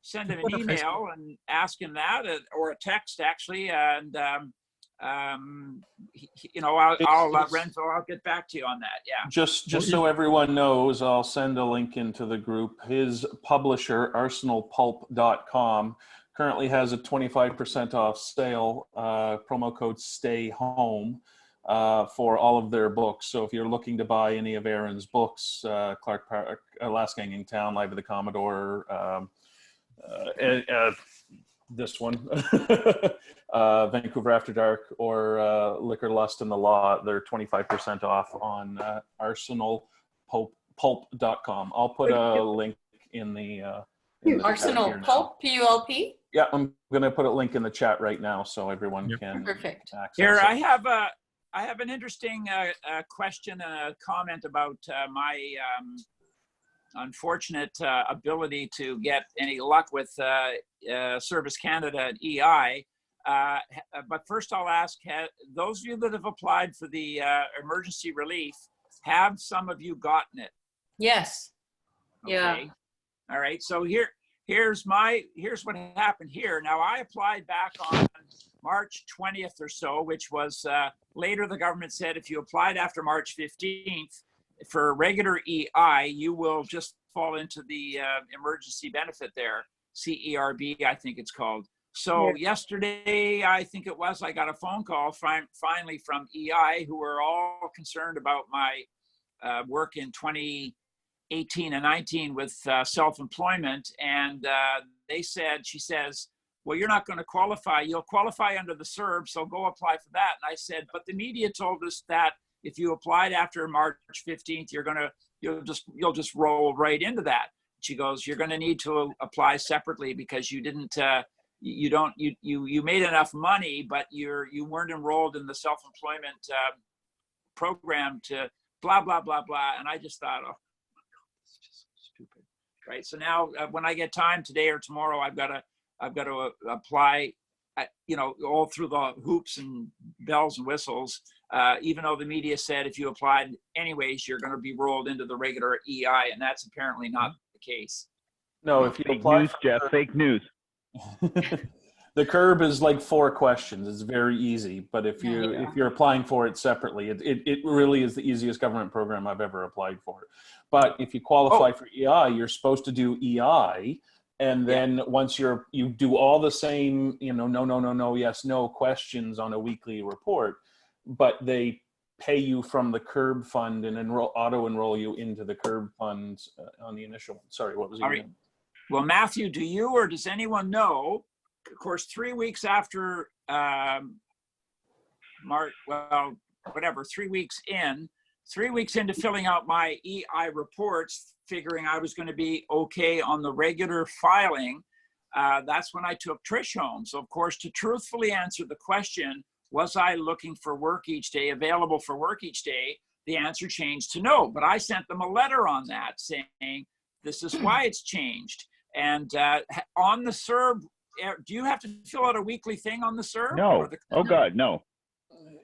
send him an email and ask him that, or a text actually, and Renzo, I'll get back to you on that. Yeah. Just so everyone knows, I'll send a link into the group. His publisher, arsenalpulp.com, currently has a 25% off sale, promo code Stay Home, for all of their books. So if you're looking to buy any of Aaron's books, Clark Park, Last Hanging Town, Live of the Commodore, this one, Vancouver After Dark, or Liquor, Lust, and the Law, they're 25% off on arsenalpulp.com. I'll put a link in the Arsenal Pulp, P-U-L-P? Yeah, I'm going to put a link in the chat right now so everyone can Perfect. access Here, it. I have an interesting question and a comment about my unfortunate ability to get any luck with Service Canada and EI. But first I'll ask, those of you that have applied for the emergency relief, have some of you gotten it? Yes. Okay. Yeah. All right, so here's what happened here. Now, I applied back on March 20th or so, which was later the government said if you applied after March 15th for regular EI, you will just fall into the emergency benefit there, CERB, I think it's called. So yesterday, I think it was, I got a phone call finally from EI, who were all concerned about my work in 2018 and 19 with self-employment. And she says, well, you're not going to qualify. You'll qualify under the CERB, so go apply for that. And I said, but the media told us that if you applied after March 15th, you'll just roll right into that. She goes, you're going to need to apply separately because you didn't, you made enough money, but you weren't enrolled in the self-employment program to blah, blah, blah, blah. And I just thought, oh my God, this is just stupid. Right. So now when I get time today or tomorrow, I've got to apply, all through the hoops and bells and whistles, even though the media said if you applied anyways, you're going to be rolled into the regular EI, and that's apparently not the case. No, if you Fake apply news, Jeff, fake news. The CERB is like 4 questions. It's very easy, but if you're applying for it separately, it really is the easiest government program I've ever applied for. But if you qualify for EI, you're supposed to do EI, and then once you do all the same, no, yes, no questions on a weekly report, but they pay you from the CERB fund and auto enroll you into the CERB funds on the initial one. Sorry, what was your name? Well, Matthew, do you or does anyone know? Of course, 3 weeks after March, 3 weeks into filling out my EI reports, figuring I was going to be okay on the regular filing, that's when I took Trish home. So, of course, to truthfully answer the question, was I looking for work each day, available for work each day? The answer changed to no, but I sent them a letter on that saying, this is why it's changed. And on the CERB, do you have to fill out a weekly thing on the CERB? No. Oh God, no.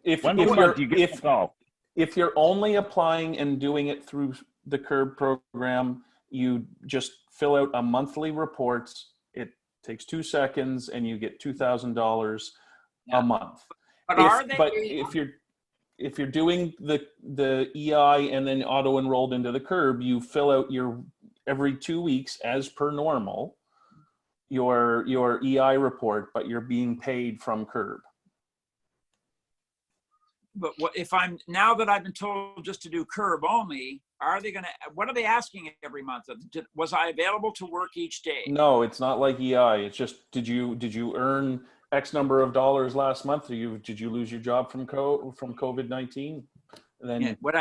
If you're only applying and doing it through the CERB program, you just fill out a monthly report. It takes 2 seconds, and you get $2,000 a month. But if you're doing the EI and then auto enrolled into the CERB, you fill out every 2 weeks as per normal your EI report, but you're being paid from CERB. But now that I've been told just to do CERB only, what are they asking every month? Was I available to work each day? No, it's not like EI. It's just, did you earn X number of dollars last month? Did you lose your job from COVID-19? Then what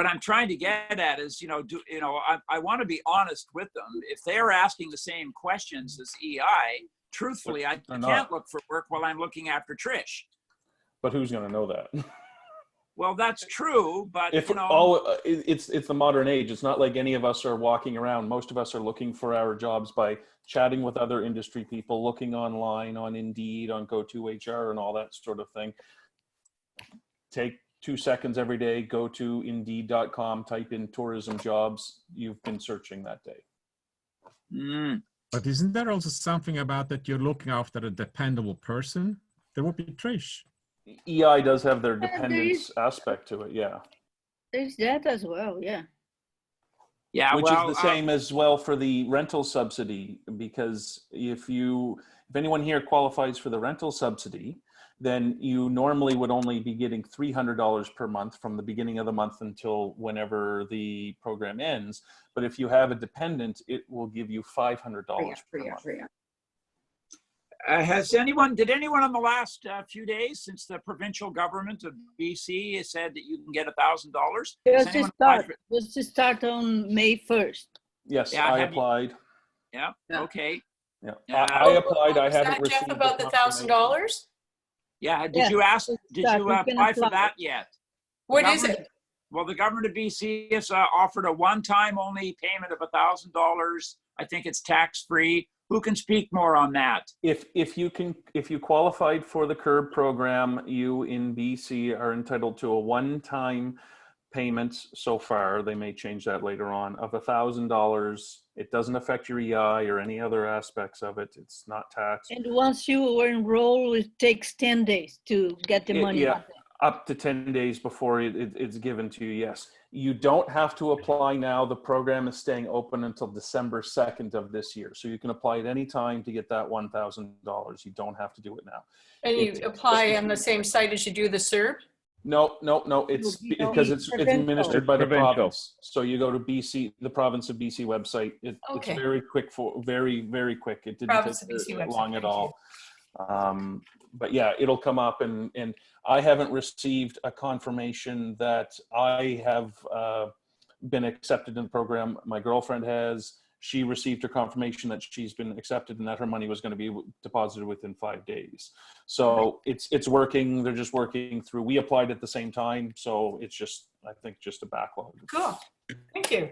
I'm trying to get at is, I want to be honest with them. If they're asking the same questions as EI, truthfully, I can't look for work while I'm looking after Trish. But who's going to know that? Well, that's true, but it's the modern age. It's not like any of us are walking around. Most of us are looking for our jobs by chatting with other industry people, looking online on Indeed, on Go2HR, and all that sort of thing. Take 2 seconds every day, go to Indeed.com, type in tourism jobs. You've been searching that day. But isn't there also something about that you're looking after a dependable person? There would be Trish. EI does have their dependence aspect to it, yeah. There's that as well, yeah. Yeah, which is the same as well for the rental subsidy, because if anyone here qualifies for the rental subsidy, then you normally would only be getting $300 per month from the beginning of the month until whenever the program ends. But if you have a dependent, it will give you $500 per month. Did anyone in the last few days, since the provincial government of BC has said that you can get $1,000? Let's just start on May 1st. Yes, I applied. Yeah. Okay. Yeah, I applied. I haven't received. Jeff, about the $1,000? Yeah. Did you apply for that yet? What is it? Well, the government of BC has offered a one-time only payment of $1,000. I think it's tax-free. Who can speak more on that? If you qualified for the CERB program, you in BC are entitled to a one-time payment so far. They may change that later on, of $1,000. It doesn't affect your EI or any other aspects of it. It's not taxed. And once you were enrolled, it takes 10 days to get the money. Yeah, Up to 10 days before it's given to you, yes. You don't have to apply now. The program is staying open until December 2nd of this year. So you can apply at any time to get that $1,000. You don't have to do it now. And you apply on the same site as you do the CERB? No. It's because it's administered by the province. So you go to BC, the province of BC website. It's very quick very quick. It didn't take long at all. But yeah, it'll come up, and I haven't received a confirmation that I have been accepted in the program. My girlfriend has. She received her confirmation that she's been accepted and that her money was going to be deposited within 5 days. So it's working. They're just working through. We applied at the same time, so it's just, I think, just a backlog. Cool. Thank you.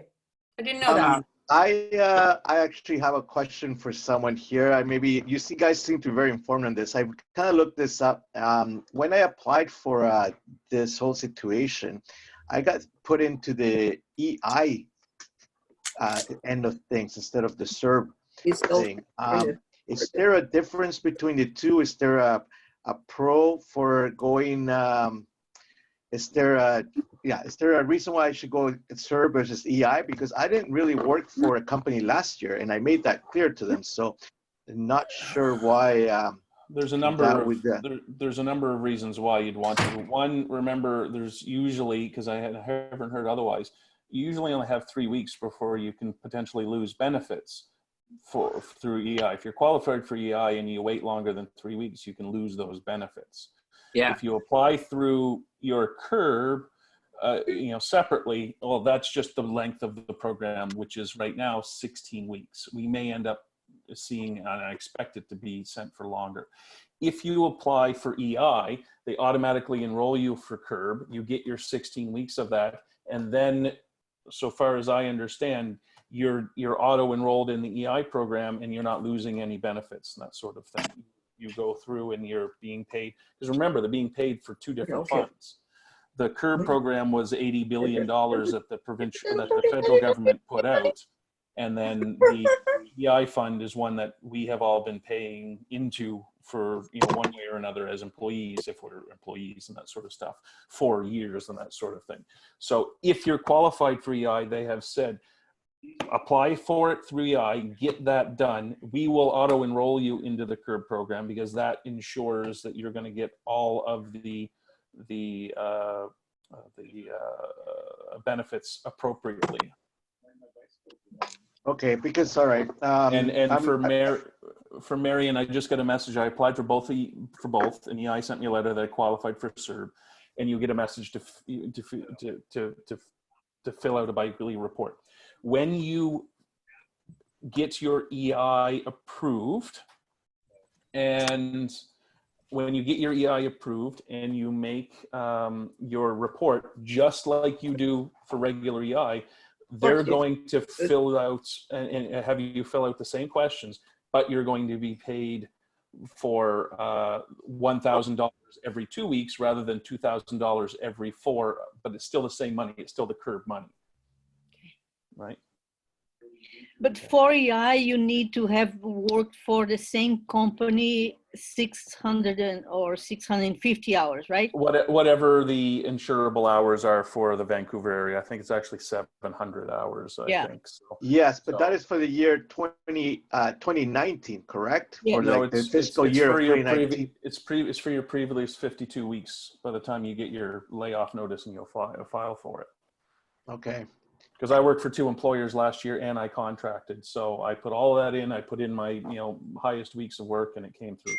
I didn't know that. I actually have a question for someone here. Maybe you guys seem to be very informed on this. I kind of looked this up. When I applied for this whole situation, I got put into the EI end of things instead of the CERB thing. Is there a difference between the two? Is there a pro for going? Is there a reason why I should go CERB versus EI? Because I didn't really work for a company last year, and I made that clear to them. So I'm not sure why. There's a number of reasons why you'd want to. One, remember, there's usually, because I haven't heard otherwise, you usually only have 3 weeks before you can potentially lose benefits through EI. If you're qualified for EI and you wait longer than 3 weeks, you can lose those benefits. Yeah. If you apply through your CERB, separately, well, that's just the length of the program, which is right now 16 weeks. We may end up seeing, and I expect it to be sent for longer. If you apply for EI, they automatically enroll you for CERB. You get your 16 weeks of that, and then, so far as I understand, you're auto-enrolled in the EI program, and you're not losing any benefits and that sort of thing. You go through and you're being paid, because remember, they're being paid for two different funds. The CERB program was $80 billion that the federal government put out, and then the EI fund is one that we have all been paying into for one way or another as employees, if we're employees and that sort of stuff, 4 years and that sort of thing. So if you're qualified for EI, they have said, apply for it through EI, get that done. We will auto enroll you into the CERB program, because that ensures that you're going to get all of the benefits appropriately. Okay, because all right. For Marion, I just got a message. I applied for both, and EI sent me a letter that I qualified for CERB, and you get a message to fill out a bi-weekly report. When you get your EI approved, and when you get your EI approved and you make your report, just like you do for regular EI, they're going to fill out and have you fill out the same questions, but you're going to be paid for $1,000 every 2 weeks rather than $2,000 every 4, but it's still the same money. It's still the CERB money, right? But for EI, you need to have worked for the same company 600 or 650 hours, right? Whatever the insurable hours are for the Vancouver area. I think it's actually 700 hours, I think. So, yes, but that is for the year 2019, correct? Yeah. Or like the fiscal year of 2019? It's for your previous 52 weeks by the time you get your layoff notice and you'll file for it. Okay. Because I worked for 2 employers last year and I contracted. So I put all that in. I put in my highest weeks of work, and it came through.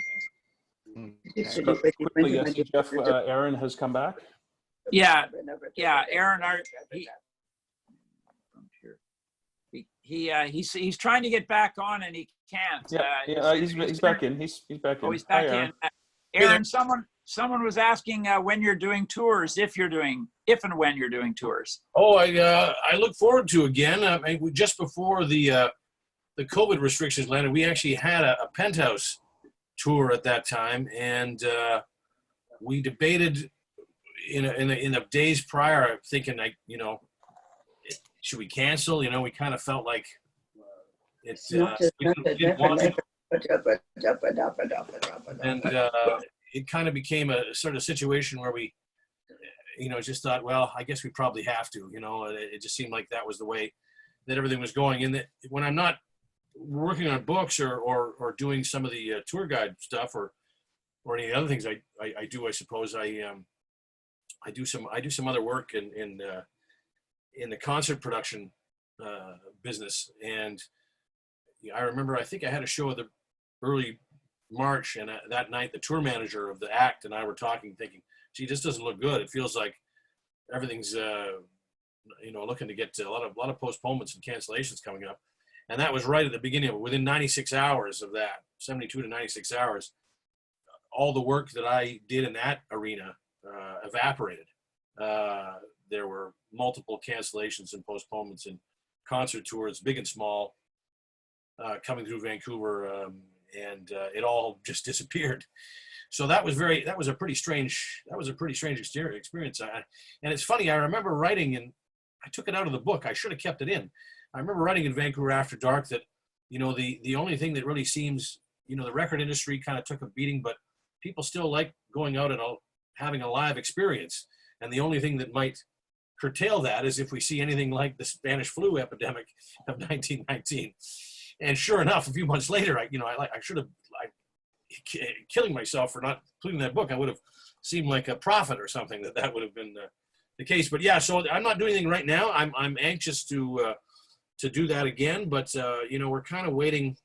Quickly, yes, Jeff, Aaron has come back. Yeah, Aaron, he's trying to get back on and he can't. He's back in. He's back in. Oh, he's back in. Aaron, someone was asking when you're doing tours, if and when you're doing tours. Oh, I look forward to again. Just before the COVID restrictions landed, we actually had a penthouse tour at that time, and we debated in the days prior, thinking should we cancel? We kind of felt like it's we didn't want to. And it kind of became a sort of situation where we just thought, well, I guess we probably have to, it just seemed like that was the way that everything was going. And that when I'm not working on books or doing some of the tour guide stuff or any of the other things I do, I suppose I do some other work in the concert production business. And I remember, I think I had a show at the early March, and that night the tour manager of the act and I were talking, thinking, gee, this doesn't look good. It feels like everything's looking to get a lot of postponements and cancellations coming up. And that was right at the beginning of it. Within 96 hours of that, 72 to 96 hours, all the work that I did in that arena evaporated. There were multiple cancellations and postponements in concert tours, big and small, coming through Vancouver, and it all just disappeared. So that was a pretty strange experience. And it's funny, I remember writing, and I took it out of the book. I should have kept it in. I remember writing in Vancouver After Dark that, the only thing that really seems, the record industry kind of took a beating, but people still like going out and having a live experience. And the only thing that might curtail that is if we see anything like the Spanish flu epidemic of 1919. And sure enough, a few months later, I should have, killing myself for not including that book. I would have seemed like a prophet or something that would have been the case. But yeah, so I'm not doing anything right now. I'm anxious to do that again. But we're kind of waiting,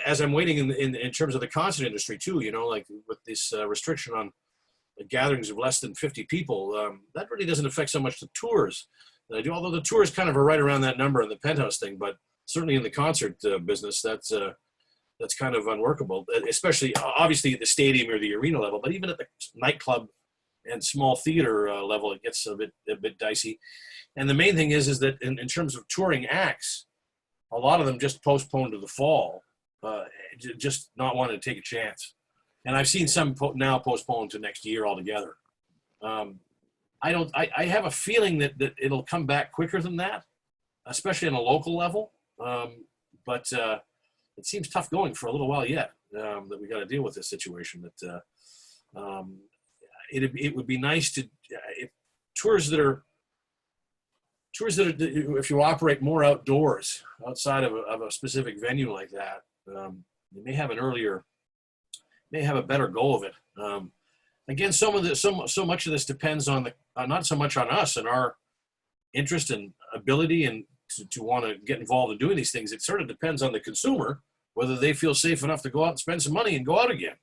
as I'm waiting in terms of the concert industry too. Like with this restriction on gatherings of less than 50 people, that really doesn't affect so much the tours that I do. Although the tours kind of are right around that number in the Penthouse thing, but certainly in the concert business, that's kind of unworkable, especially obviously at the stadium or the arena level, but even at the nightclub and small theater level, it gets a bit dicey. And the main thing is that in terms of touring acts, a lot of them just postponed to the fall, just not wanting to take a chance. And I've seen some now postponed to next year altogether. I have a feeling that it'll come back quicker than that, especially on a local level. But it seems tough going for a little while yet, that we got to deal with this situation. That it would be nice to, if tours that are, if you operate more outdoors outside of a specific venue like that, you may have a better go of it. Again, so much of this depends on not so much on us and our interest and ability and to want to get involved in doing these things. It sort of depends on the consumer, whether they feel safe enough to go out and spend some money and go out again.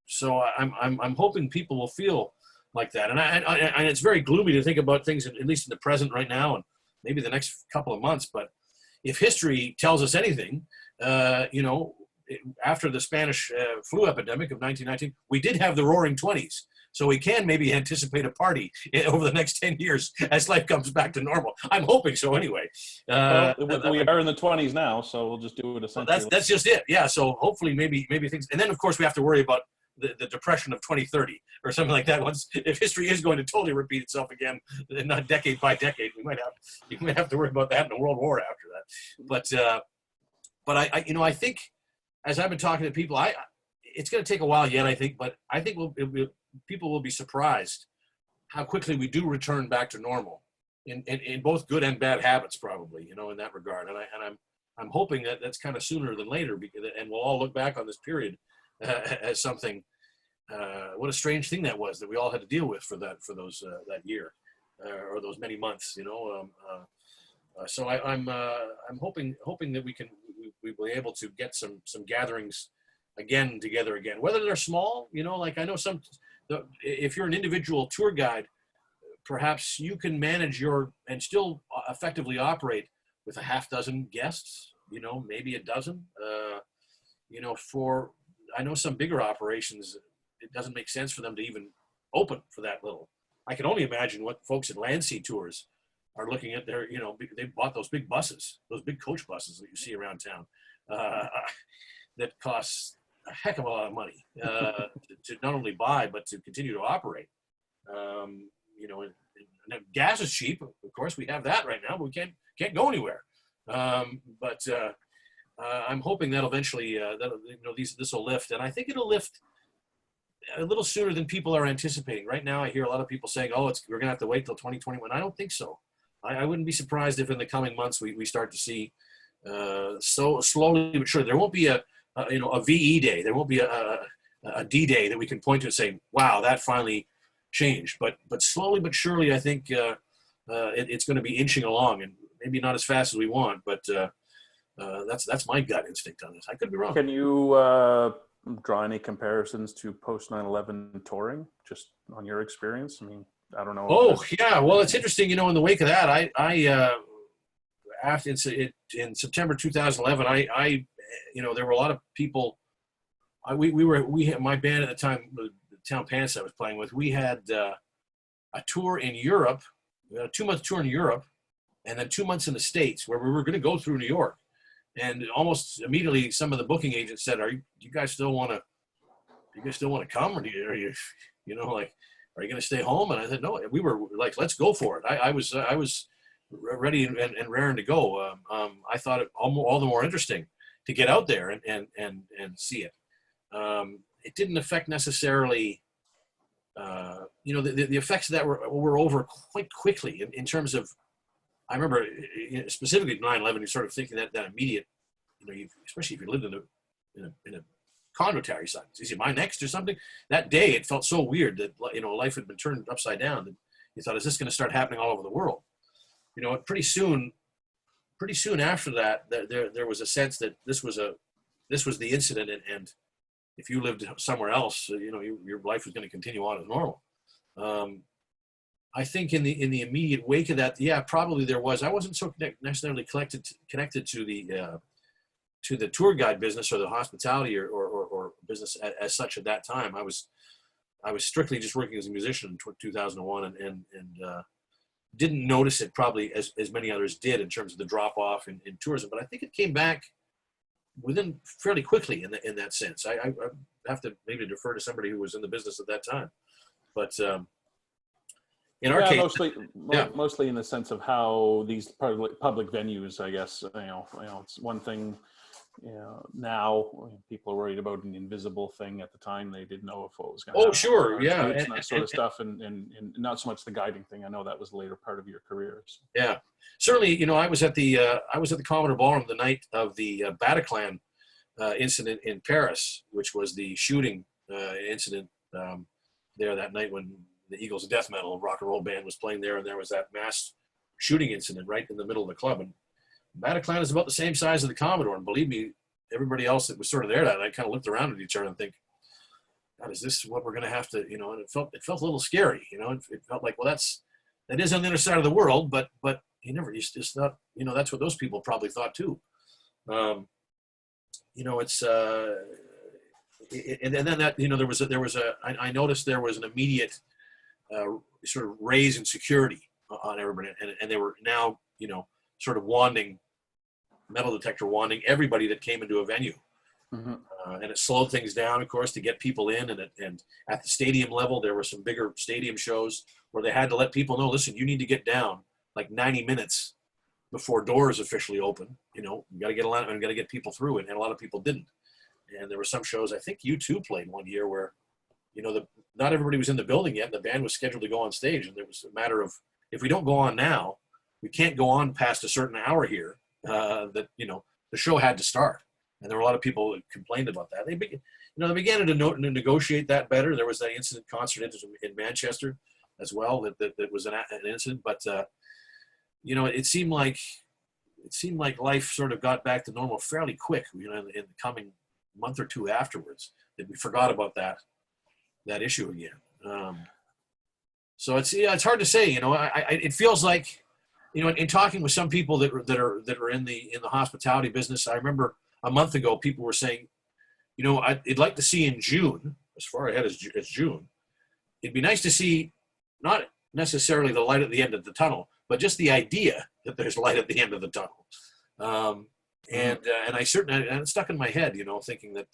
So I'm hoping people will feel like that. And it's very gloomy to think about things, at least in the present right now, and maybe the next couple of months. But if history tells us anything, after the Spanish flu epidemic of 1919, we did have the Roaring 20s. So we can maybe anticipate a party over the next 10 years as life comes back to normal. I'm hoping so anyway. We are in the 20s now, so we'll just do it essentially. Well, that's just it. Yeah, so hopefully maybe things. And then, of course, we have to worry about the depression of 2030 or something like that. If history is going to totally repeat itself again, not decade by decade, you might have to worry about that in a world war after that. But I think, as I've been talking to people, it's going to take a while yet, I think, but I think people will be surprised how quickly we do return back to normal in both good and bad habits, probably, in that regard. And I'm hoping that that's kind of sooner than later, and we'll all look back on this period as something. What a strange thing that was that we all had to deal with for those that year or those many months, So I'm hoping that we will be able to get some gatherings together again, whether they're small, like I know if you're an individual tour guide, perhaps you can manage and still effectively operate with a half dozen guests, maybe a dozen, I know some bigger operations, it doesn't make sense for them to even open for that little. I can only imagine what folks at Land Sea Tours are looking at they bought those big buses, those big coach buses that you see around town, that costs a heck of a lot of money to not only buy, but to continue to operate. And gas is cheap. Of course, we have that right now, but we can't go anywhere. But I'm hoping that eventually, this will lift, and I think it'll lift a little sooner than people are anticipating. Right now, I hear a lot of people saying, "Oh, we're going to have to wait till 2021." I don't think so. I wouldn't be surprised if in the coming months we start to see so slowly but surely. There won't be a VE day. There won't be a D day that we can point to and say, "Wow, that finally changed." But slowly but surely, I think it's going to be inching along, and maybe not as fast as we want. But that's my gut instinct on this. I could be wrong. Can you draw any comparisons to post 9/11 touring, just on your experience? I mean, I don't know. Oh yeah, well, it's interesting. In the wake of that, I after in September 2011, I there were a lot of people. We had my band at the time, the Town Pants I was playing with. We had a tour in Europe, a 2-month tour in Europe, and then 2 months in the States, where we were going to go through New York. And almost immediately, some of the booking agents said, "Do you guys still want to come, or are you are you going to stay home?" And I said, "No." We were like, "Let's go for it." I was ready and raring to go. I thought it all the more interesting to get out there and see it. It didn't affect necessarily, the effects of that were over quite quickly in terms of. I remember specifically 9/11. You're sort of thinking that immediate, especially if you lived in a condo tower, is it my next or something? That day, it felt so weird that life had been turned upside down. That you thought, is this going to start happening all over the world? Pretty soon after that, there was a sense that this was the incident, and if you lived somewhere else, your life was going to continue on as normal. I think in the immediate wake of that, yeah, probably there was. I wasn't so necessarily connected to the tour guide business or the hospitality or business as such at that time. I was strictly just working as a musician in 2001 and didn't notice it probably as many others did in terms of the drop off in tourism. But I think it came back within fairly quickly in that sense. I have to maybe defer to somebody who was in the business at that time, but. In our case, mostly in the sense of how these public venues, I guess, it's one thing. Now people are worried about an invisible thing. At the time, they didn't know if what was going to happen. Oh, sure, yeah, and that sort of stuff, and not so much the guiding thing. I know that was the later part of your career. So. Yeah, certainly. I was at the Commodore Ballroom the night of the Bataclan incident in Paris, which was the shooting incident there that night when the Eagles of Death Metal rock and roll band was playing there, and there was that mass shooting incident right in the middle of the club. And Bataclan is about the same size as the Commodore, and believe me, everybody else that was sort of there that night kind of looked around at each other and think, God, is this what we're going to have to, and it felt a little scary, it felt like, well, that is on the other side of the world, but it's just not, that's what those people probably thought too. It's, and then that, I noticed there was an immediate sort of raise in security on everybody, and they were now, sort of metal detector wanding everybody that came into a venue. Mm-hmm. And it slowed things down, of course, to get people in. And at the stadium level, there were some bigger stadium shows where they had to let people know, listen, you need to get down like 90 minutes before doors officially open. You got to get and got to get people through it. And a lot of people didn't. And there were some shows, I think U2 played one year where, not everybody was in the building yet. The band was scheduled to go on stage. And there was a matter of, if we don't go on now, we can't go on past a certain hour here, the show had to start. And there were a lot of people that complained about that. They began to negotiate that better. There was that concert in Manchester as well that was an incident. But, it seemed like life sort of got back to normal fairly quick, in the coming month or two afterwards, that we forgot about that issue again. So it's hard to say, it feels like, in talking with some people that are in the hospitality business, I remember a month ago, people were saying, I'd like to see in June, as far ahead as June, it'd be nice to see not necessarily the light at the end of the tunnel, but just the idea that there's light at the end of the tunnel. And I certainly, and it stuck in my head, thinking that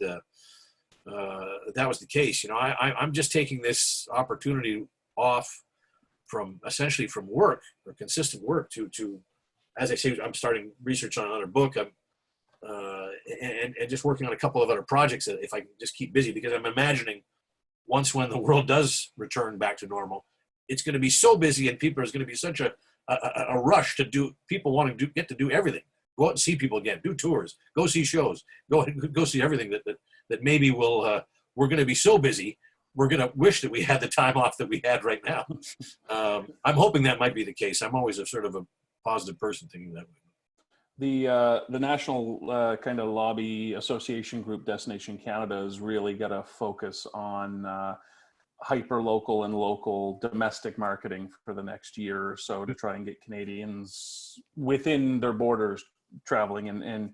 that was the case. I'm just taking this opportunity off essentially from work or consistent work to, as I say, I'm starting research on another book. And just working on a couple of other projects that if I can just keep busy, because I'm imagining once when the world does return back to normal, it's going to be so busy and people, there's going to be such a rush to do, people want to get to do everything. Go out and see people again, do tours, go see shows, go see everything that maybe we're going to be so busy, we're going to wish that we had the time off that we had right now. I'm hoping that might be the case. I'm always a sort of a positive person thinking that way. The national kind of lobby association group Destination Canada has really got to focus on hyper local and local domestic marketing for the next year or so to try and get Canadians within their borders traveling and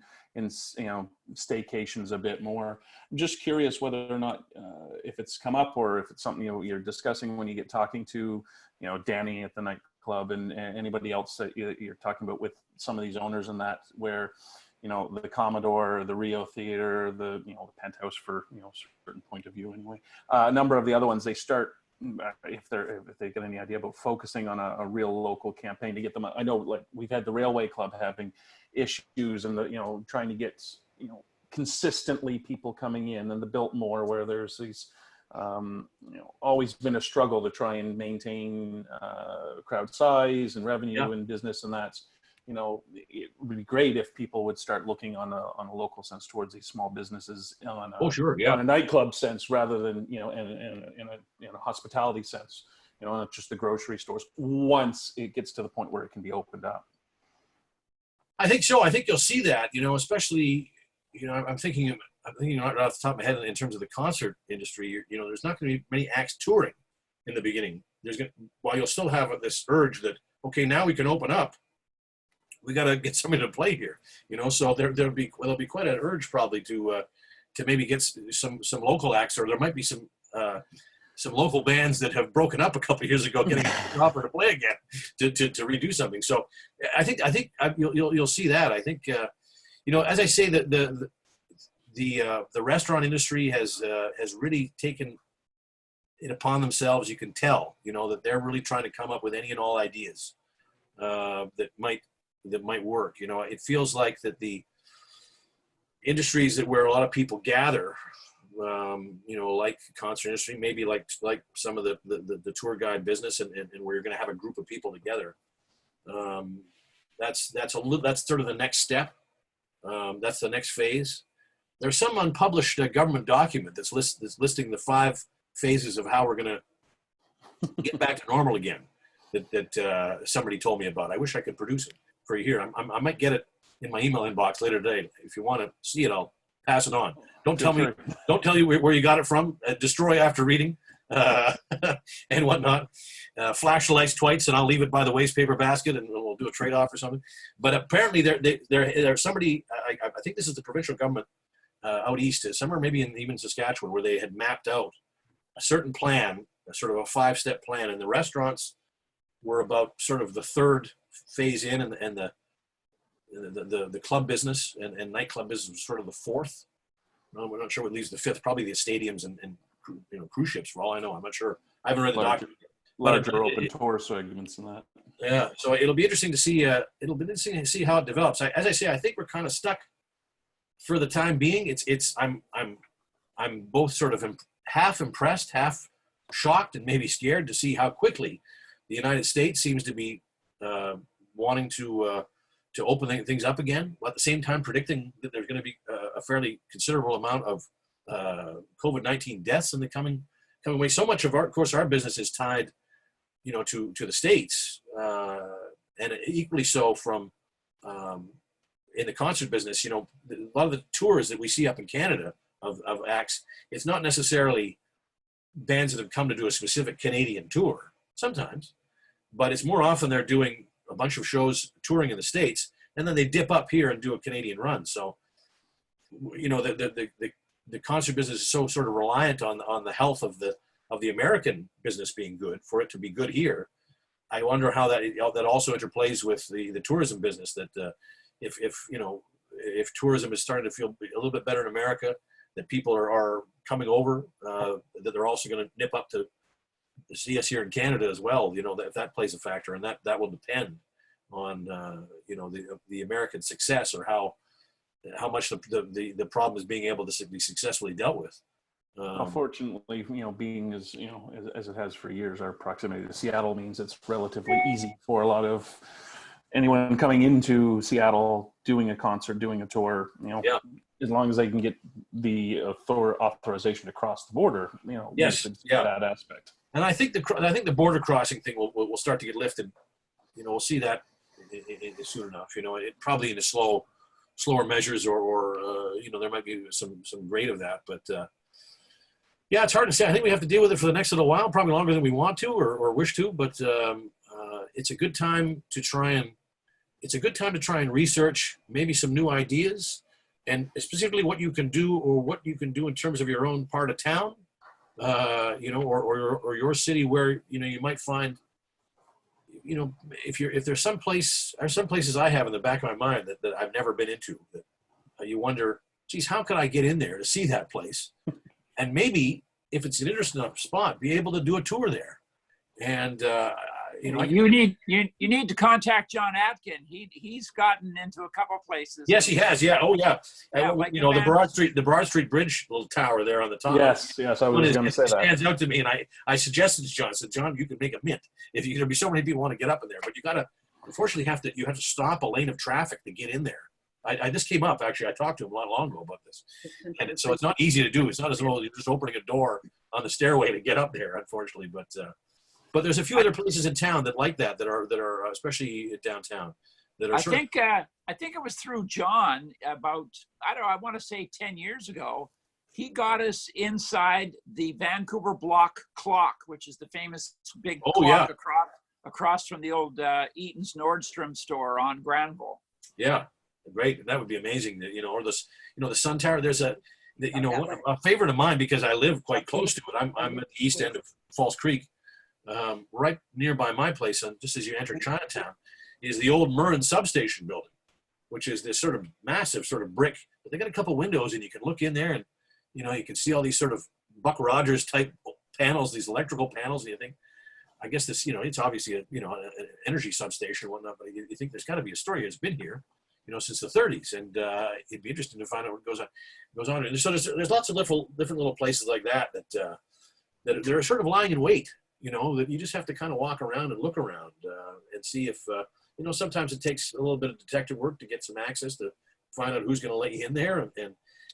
staycations a bit more. I'm just curious whether or not if it's come up or if it's something you're discussing when you get talking to Danny at the nightclub and anybody else that you're talking about with some of these owners and that, where the Commodore, the Rio Theater, the Penthouse for a certain point of view anyway. A number of the other ones, they start if they get any idea about focusing on a real local campaign to get them. I know, like, we've had the Railway Club having issues and trying to get consistently people coming in, and the Biltmore where there's these always been a struggle to try and maintain crowd size and revenue and business, and that's. It would be great if people would start looking on a local sense towards these small businesses on a nightclub sense rather than in a hospitality sense, not just the grocery stores, once it gets to the point where it can be opened up. I think so. I think you'll see that, especially, I'm thinking right off the top of my head in terms of the concert industry, there's not going to be many acts touring in the beginning. While you'll still have this urge that, okay, now we can open up, we got to get somebody to play here, so there'll be quite an urge probably to maybe get some local acts, or there might be some local bands that have broken up a couple of years ago getting a proper to play again to redo something. So I think you'll see that. I think as I say, the restaurant industry has really taken it upon themselves. You can tell that they're really trying to come up with any and all ideas that might work. It feels like that the industries where a lot of people gather, like concert industry, maybe like some of the tour guide business, and where you're going to have a group of people together. That's sort of the next step. That's the next phase. There's some unpublished government document that's listing the 5 phases of how we're going to get back to normal again. That somebody told me about. I wish I could produce it for you here. I might get it in my email inbox later today. If you want to see it, I'll pass it on. Don't tell you where you got it from. Destroy after reading and whatnot. Flash the lights twice, and I'll leave it by the waste paper basket, and we'll do a trade-off or something. But apparently, there's somebody. I think this is the provincial government out east, somewhere maybe even Saskatchewan, where they had mapped out a certain plan, a sort of a 5-step plan, and the restaurants were about sort of the 3rd phase in, and the club business and nightclub business was sort of the 4th. We're not sure what leaves the 5th. Probably the stadiums and cruise ships, for all I know. I'm not sure. I haven't read the document. Larger open tour segments and that. Yeah, so it'll be interesting to see. How it develops. As I say, I think we're kind of stuck for the time being. I'm both sort of half impressed, half shocked, and maybe scared to see how quickly the United States seems to be wanting to open things up again, while at the same time predicting that there's going to be a fairly considerable amount of COVID-19 deaths in the coming way. So much of our business is tied, to the States, and equally so from in the concert business. A lot of the tours that we see up in Canada of acts, it's not necessarily bands that have come to do a specific Canadian tour sometimes, but it's more often they're doing a bunch of shows touring in the States, and then they dip up here and do a Canadian run. So, the concert business is so sort of reliant on the health of the American business being good for it to be good here. I wonder how that also interplays with the tourism business. That if tourism is starting to feel a little bit better in America, that people are coming over, that they're also going to nip up to see us here in Canada as well. That plays a factor, and that will depend on the American success, or how much the problem is being able to be successfully dealt with. Unfortunately, being as it has for years, our proximity to Seattle means it's relatively easy for a lot of anyone coming into Seattle, doing a concert, doing a tour, as long as they can get the authorization to cross the border, Yes, that aspect. And I think the border crossing thing will start to get lifted. We'll see that soon enough. It probably in a slower measures, or there might be some rate of that, but yeah, it's hard to say. I think we have to deal with it for the next little while, probably longer than we want to or wish to. But it's a good time to try and research maybe some new ideas, and specifically what you can do in terms of your own part of town, or your city where you might find, if there's some places I have in the back of my mind that I've never been into, that you wonder, geez, how could I get in there to see that place? And maybe if it's an interesting enough spot, be able to do a tour there. And you need to contact John Atkin. He's gotten into a couple places. Yes, he has. Yeah. Oh, yeah. Like the Broad Street Bridge little tower there on the top. Yes. I was going to say that. Stands out to me, and I suggested to John. I said, John, you can make a mint if there'll be so many people want to get up in there, but unfortunately, you have to stop a lane of traffic to get in there. I just came up, actually. I talked to him not long ago about this. And so it's not easy to do. It's not as though you're just opening a door on the stairway to get up there, unfortunately. But there's a few other places in town that are especially downtown, that are I think it was through John about, I want to say 10 years ago. He got us inside the Vancouver Block Clock, which is the famous big clock across from the old Eaton's Nordstrom store on Granville. Yeah. Great. That would be amazing. Or the Sun Tower. There's a favorite of mine, because I live quite close to it. I'm at the east end of Falls Creek, right nearby my place. And just as you enter Chinatown, is the old Murren substation building, which is this sort of massive sort of brick. But they got a couple windows, and you can look in there, and you can see all these sort of Buck Rogers type panels, these electrical panels, and you think, I guess this, it's obviously an energy substation and whatnot. But you think there's got to be a story that's been here, since the 30s, and it'd be interesting to find out what goes on. And so there's lots of different little places like that they're sort of lying in wait. That you just have to kind of walk around and look around and see if sometimes it takes a little bit of detective work to get some access to find out who's going to let you in there,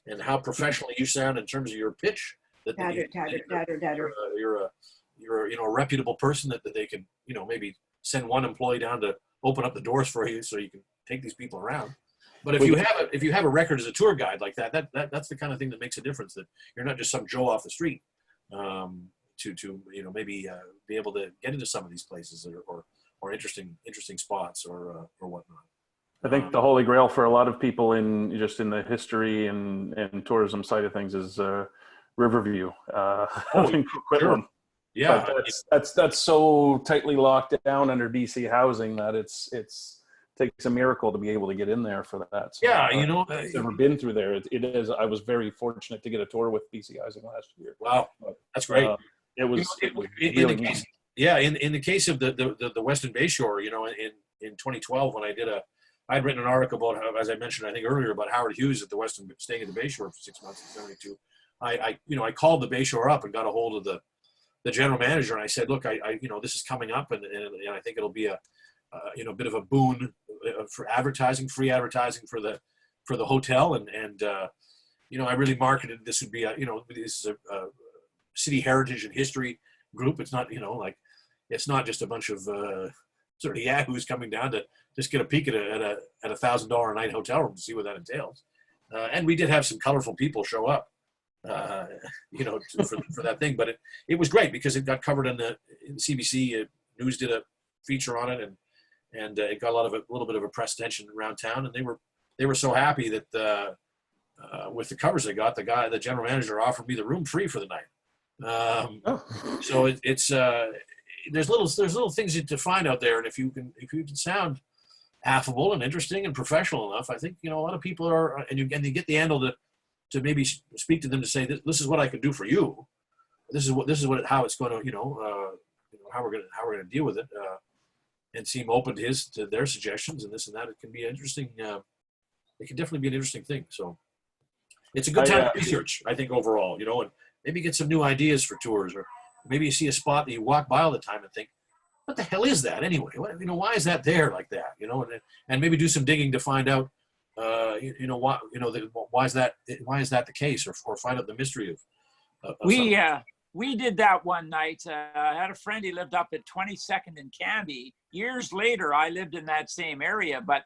and how professionally you sound in terms of your pitch. You're a reputable person that they can maybe send one employee down to open up the doors for you so you can take these people around. But if you have a record as a tour guide like that's the kind of thing that makes a difference, that you're not just some Joe off the street, to maybe be able to get into some of these places or interesting spots or whatnot. I think the holy grail for a lot of people in the history and tourism side of things is Riverview. In Coquitlam. Sure. Yeah, but that's so tightly locked down under BC housing that it's takes a miracle to be able to get in there for that. So, yeah, I've never been through there. It is. I was very fortunate to get a tour with BC housing last year. Wow, that's great. It was. In the case of the Western Bayshore, in 2012, when I'd written an article about how, as I mentioned, I think earlier, about Howard Hughes staying at the Bayshore for 6 months in 72. I called the Bayshore up and got a hold of the general manager, and I said, look, this is coming up, and I think it'll be a bit of a boon for free advertising for the hotel, and I really marketed this would be this is a city heritage and history group. It's not it's not just a bunch of sort of yahoos coming down to just get a peek at a $1,000 a night hotel room to see what that entails. And we did have some colorful people show up, for that thing, but it was great because it got covered in the CBC News did a feature on it, and it got a little bit of a press attention around town, and they were so happy that with the covers they got, the general manager offered me the room free for the night. So it's there's little things to find out there, and if you can sound affable and interesting and professional enough, I think a lot of people are, and you get the handle to maybe speak to them to say, this is what I can do for you. This is how it's going to how we're going to deal with it, and seem open to their suggestions and this and that. It can be interesting. It can definitely be an interesting thing. So it's a good time to research, I think, overall. maybe get some new ideas for tours, or maybe you see a spot that you walk by all the time and think, what the hell is that anyway? What, why is that there like that? And maybe do some digging to find out, why is that the case, or find out the mystery of we did that one night. I had a friend, he lived up at 22nd and Canby. Years later, I lived in that same area, but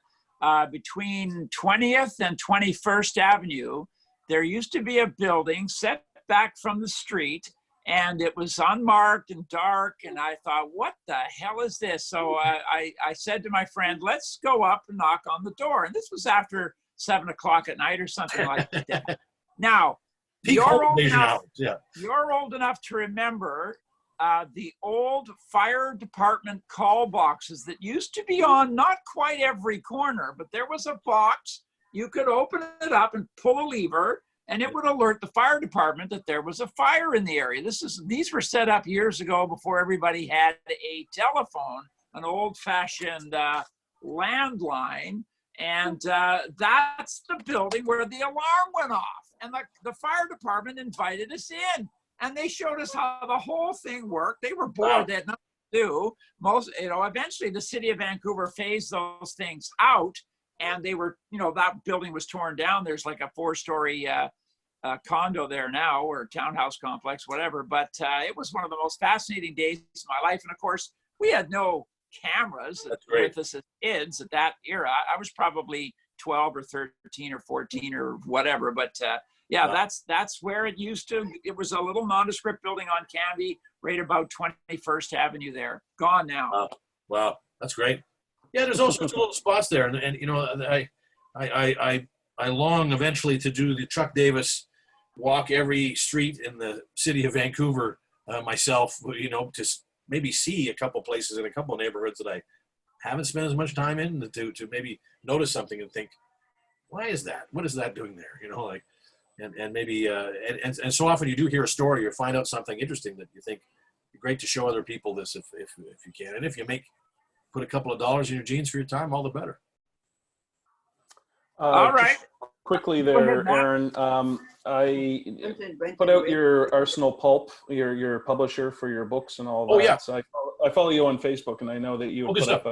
between 20th and 21st Avenue, there used to be a building set back from the street, and it was unmarked and dark, and I thought, what the hell is this? So I said to my friend, let's go up and knock on the door. And this was after 7 o'clock at night or something like that. Now, you're old enough to remember the old fire department call boxes that used to be on not quite every corner, but there was a box. You could open it up and pull a lever, and it would alert the fire department that there was a fire in the area. These were set up years ago before everybody had a telephone, an old-fashioned landline, and that's the building where the alarm went off. And the fire department invited us in, and they showed us how the whole thing worked. They were bored; they had nothing to do. Eventually, the city of Vancouver phased those things out, and they were, that building was torn down. There's like a 4-story condo there now, or townhouse complex, whatever. But it was one of the most fascinating days of my life. And of course, we had no cameras with us as kids at that era. I was probably 12 or 13 or 14 or whatever. But that's where it used to. It was a little nondescript building on Canby, right about 21st Avenue there. Gone now. Wow, that's great. Yeah, there's all sorts of little spots there, and I long eventually to do the Chuck Davis walk every street in the city of Vancouver myself. To maybe see a couple places in a couple neighborhoods that I haven't spent as much time in, to maybe notice something and think, why is that? What is that doing there? And maybe and so often you do hear a story or find out something interesting that you think it'd be great to show other people this if you can, and if you put a couple of dollars in your jeans for your time, all the better. All right. Quickly there, Aaron, I put out your Arsenal Pulp, your publisher for your books and all that. Oh, yeah. So I follow you on Facebook, and I know that you put up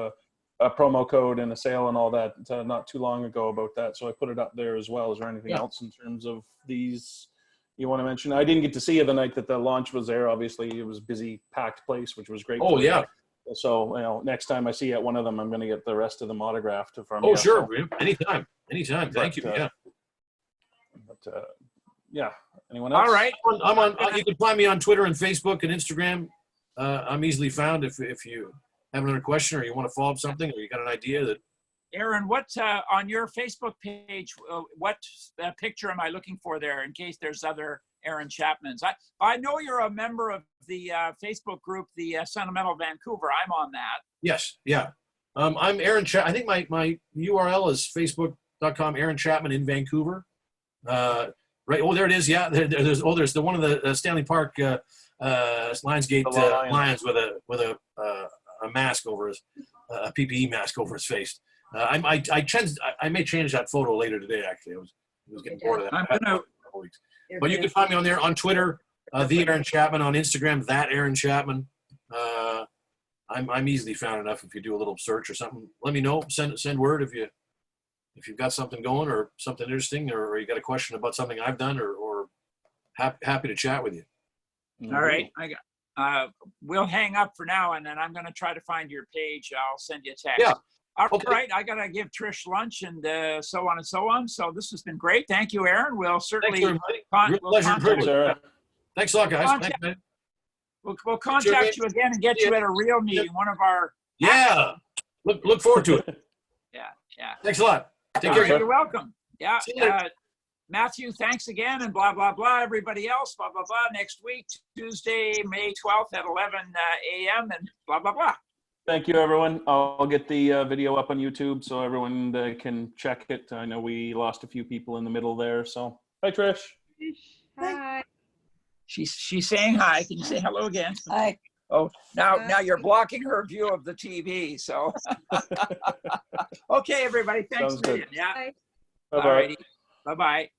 a promo code and a sale and all that not too long ago about that. So I put it up there as well. Is there anything else in terms of these you want to mention? I didn't get to see you the night that the launch was there. Obviously, it was a busy, packed place, which was great. Oh, yeah. So, next time I see you at one of them, I'm going to get the rest of them autographed from you. Oh, sure. Anytime. Thank you. Anyone else? All right. I'm on. You can find me on Twitter and Facebook and Instagram. I'm easily found if you have another question or you want to follow up something or you got an idea that. Aaron, what on your Facebook page, what picture am I looking for there in case there's other Aaron Chapmans? I know you're a member of the Facebook group, the Sentimental Vancouver. I'm on that. Yes, yeah. I'm Aaron Chapman. I think my URL is facebook.com Aaron Chapman in Vancouver. Right. Oh, there it is. Yeah. There's the one of the Stanley Park Lionsgate Lions with a mask over his a PPE mask over his face. I may change that photo later today. Actually, I was getting bored of that. But you can find me on there on Twitter, the Aaron Chapman, on Instagram, that Aaron Chapman. I'm easily found enough. If you do a little search or something, let me know. Send word if you've got something going or something interesting, or you got a question about something I've done, or happy to chat with you. All right, we'll hang up for now, and then I'm going to try to find your page. I'll send you a text. Yeah. All right, I got to give Trish lunch and so on and so on. So this has been great. Thank you, Aaron. We'll certainly pleasure and privilege. Thanks a lot, guys. Thanks, we'll contact you again and get you at a real meeting. One of our look forward to it. Yeah. Thanks a lot. Take care. You're welcome. Yeah. Matthew, thanks again, and blah blah blah. Everybody else, blah blah blah. Next week, Tuesday, May 12th at 11 a.m. and blah blah blah. Thank you, everyone. I'll get the video up on YouTube so everyone can check it. I know we lost a few people in the middle there. So, hi, Trish. Hi. She's saying hi. Can you say hello again? Hi. Oh, now you're blocking her view of the TV. So, okay, everybody. Thanks a million. Yeah. Bye-bye. Bye-bye.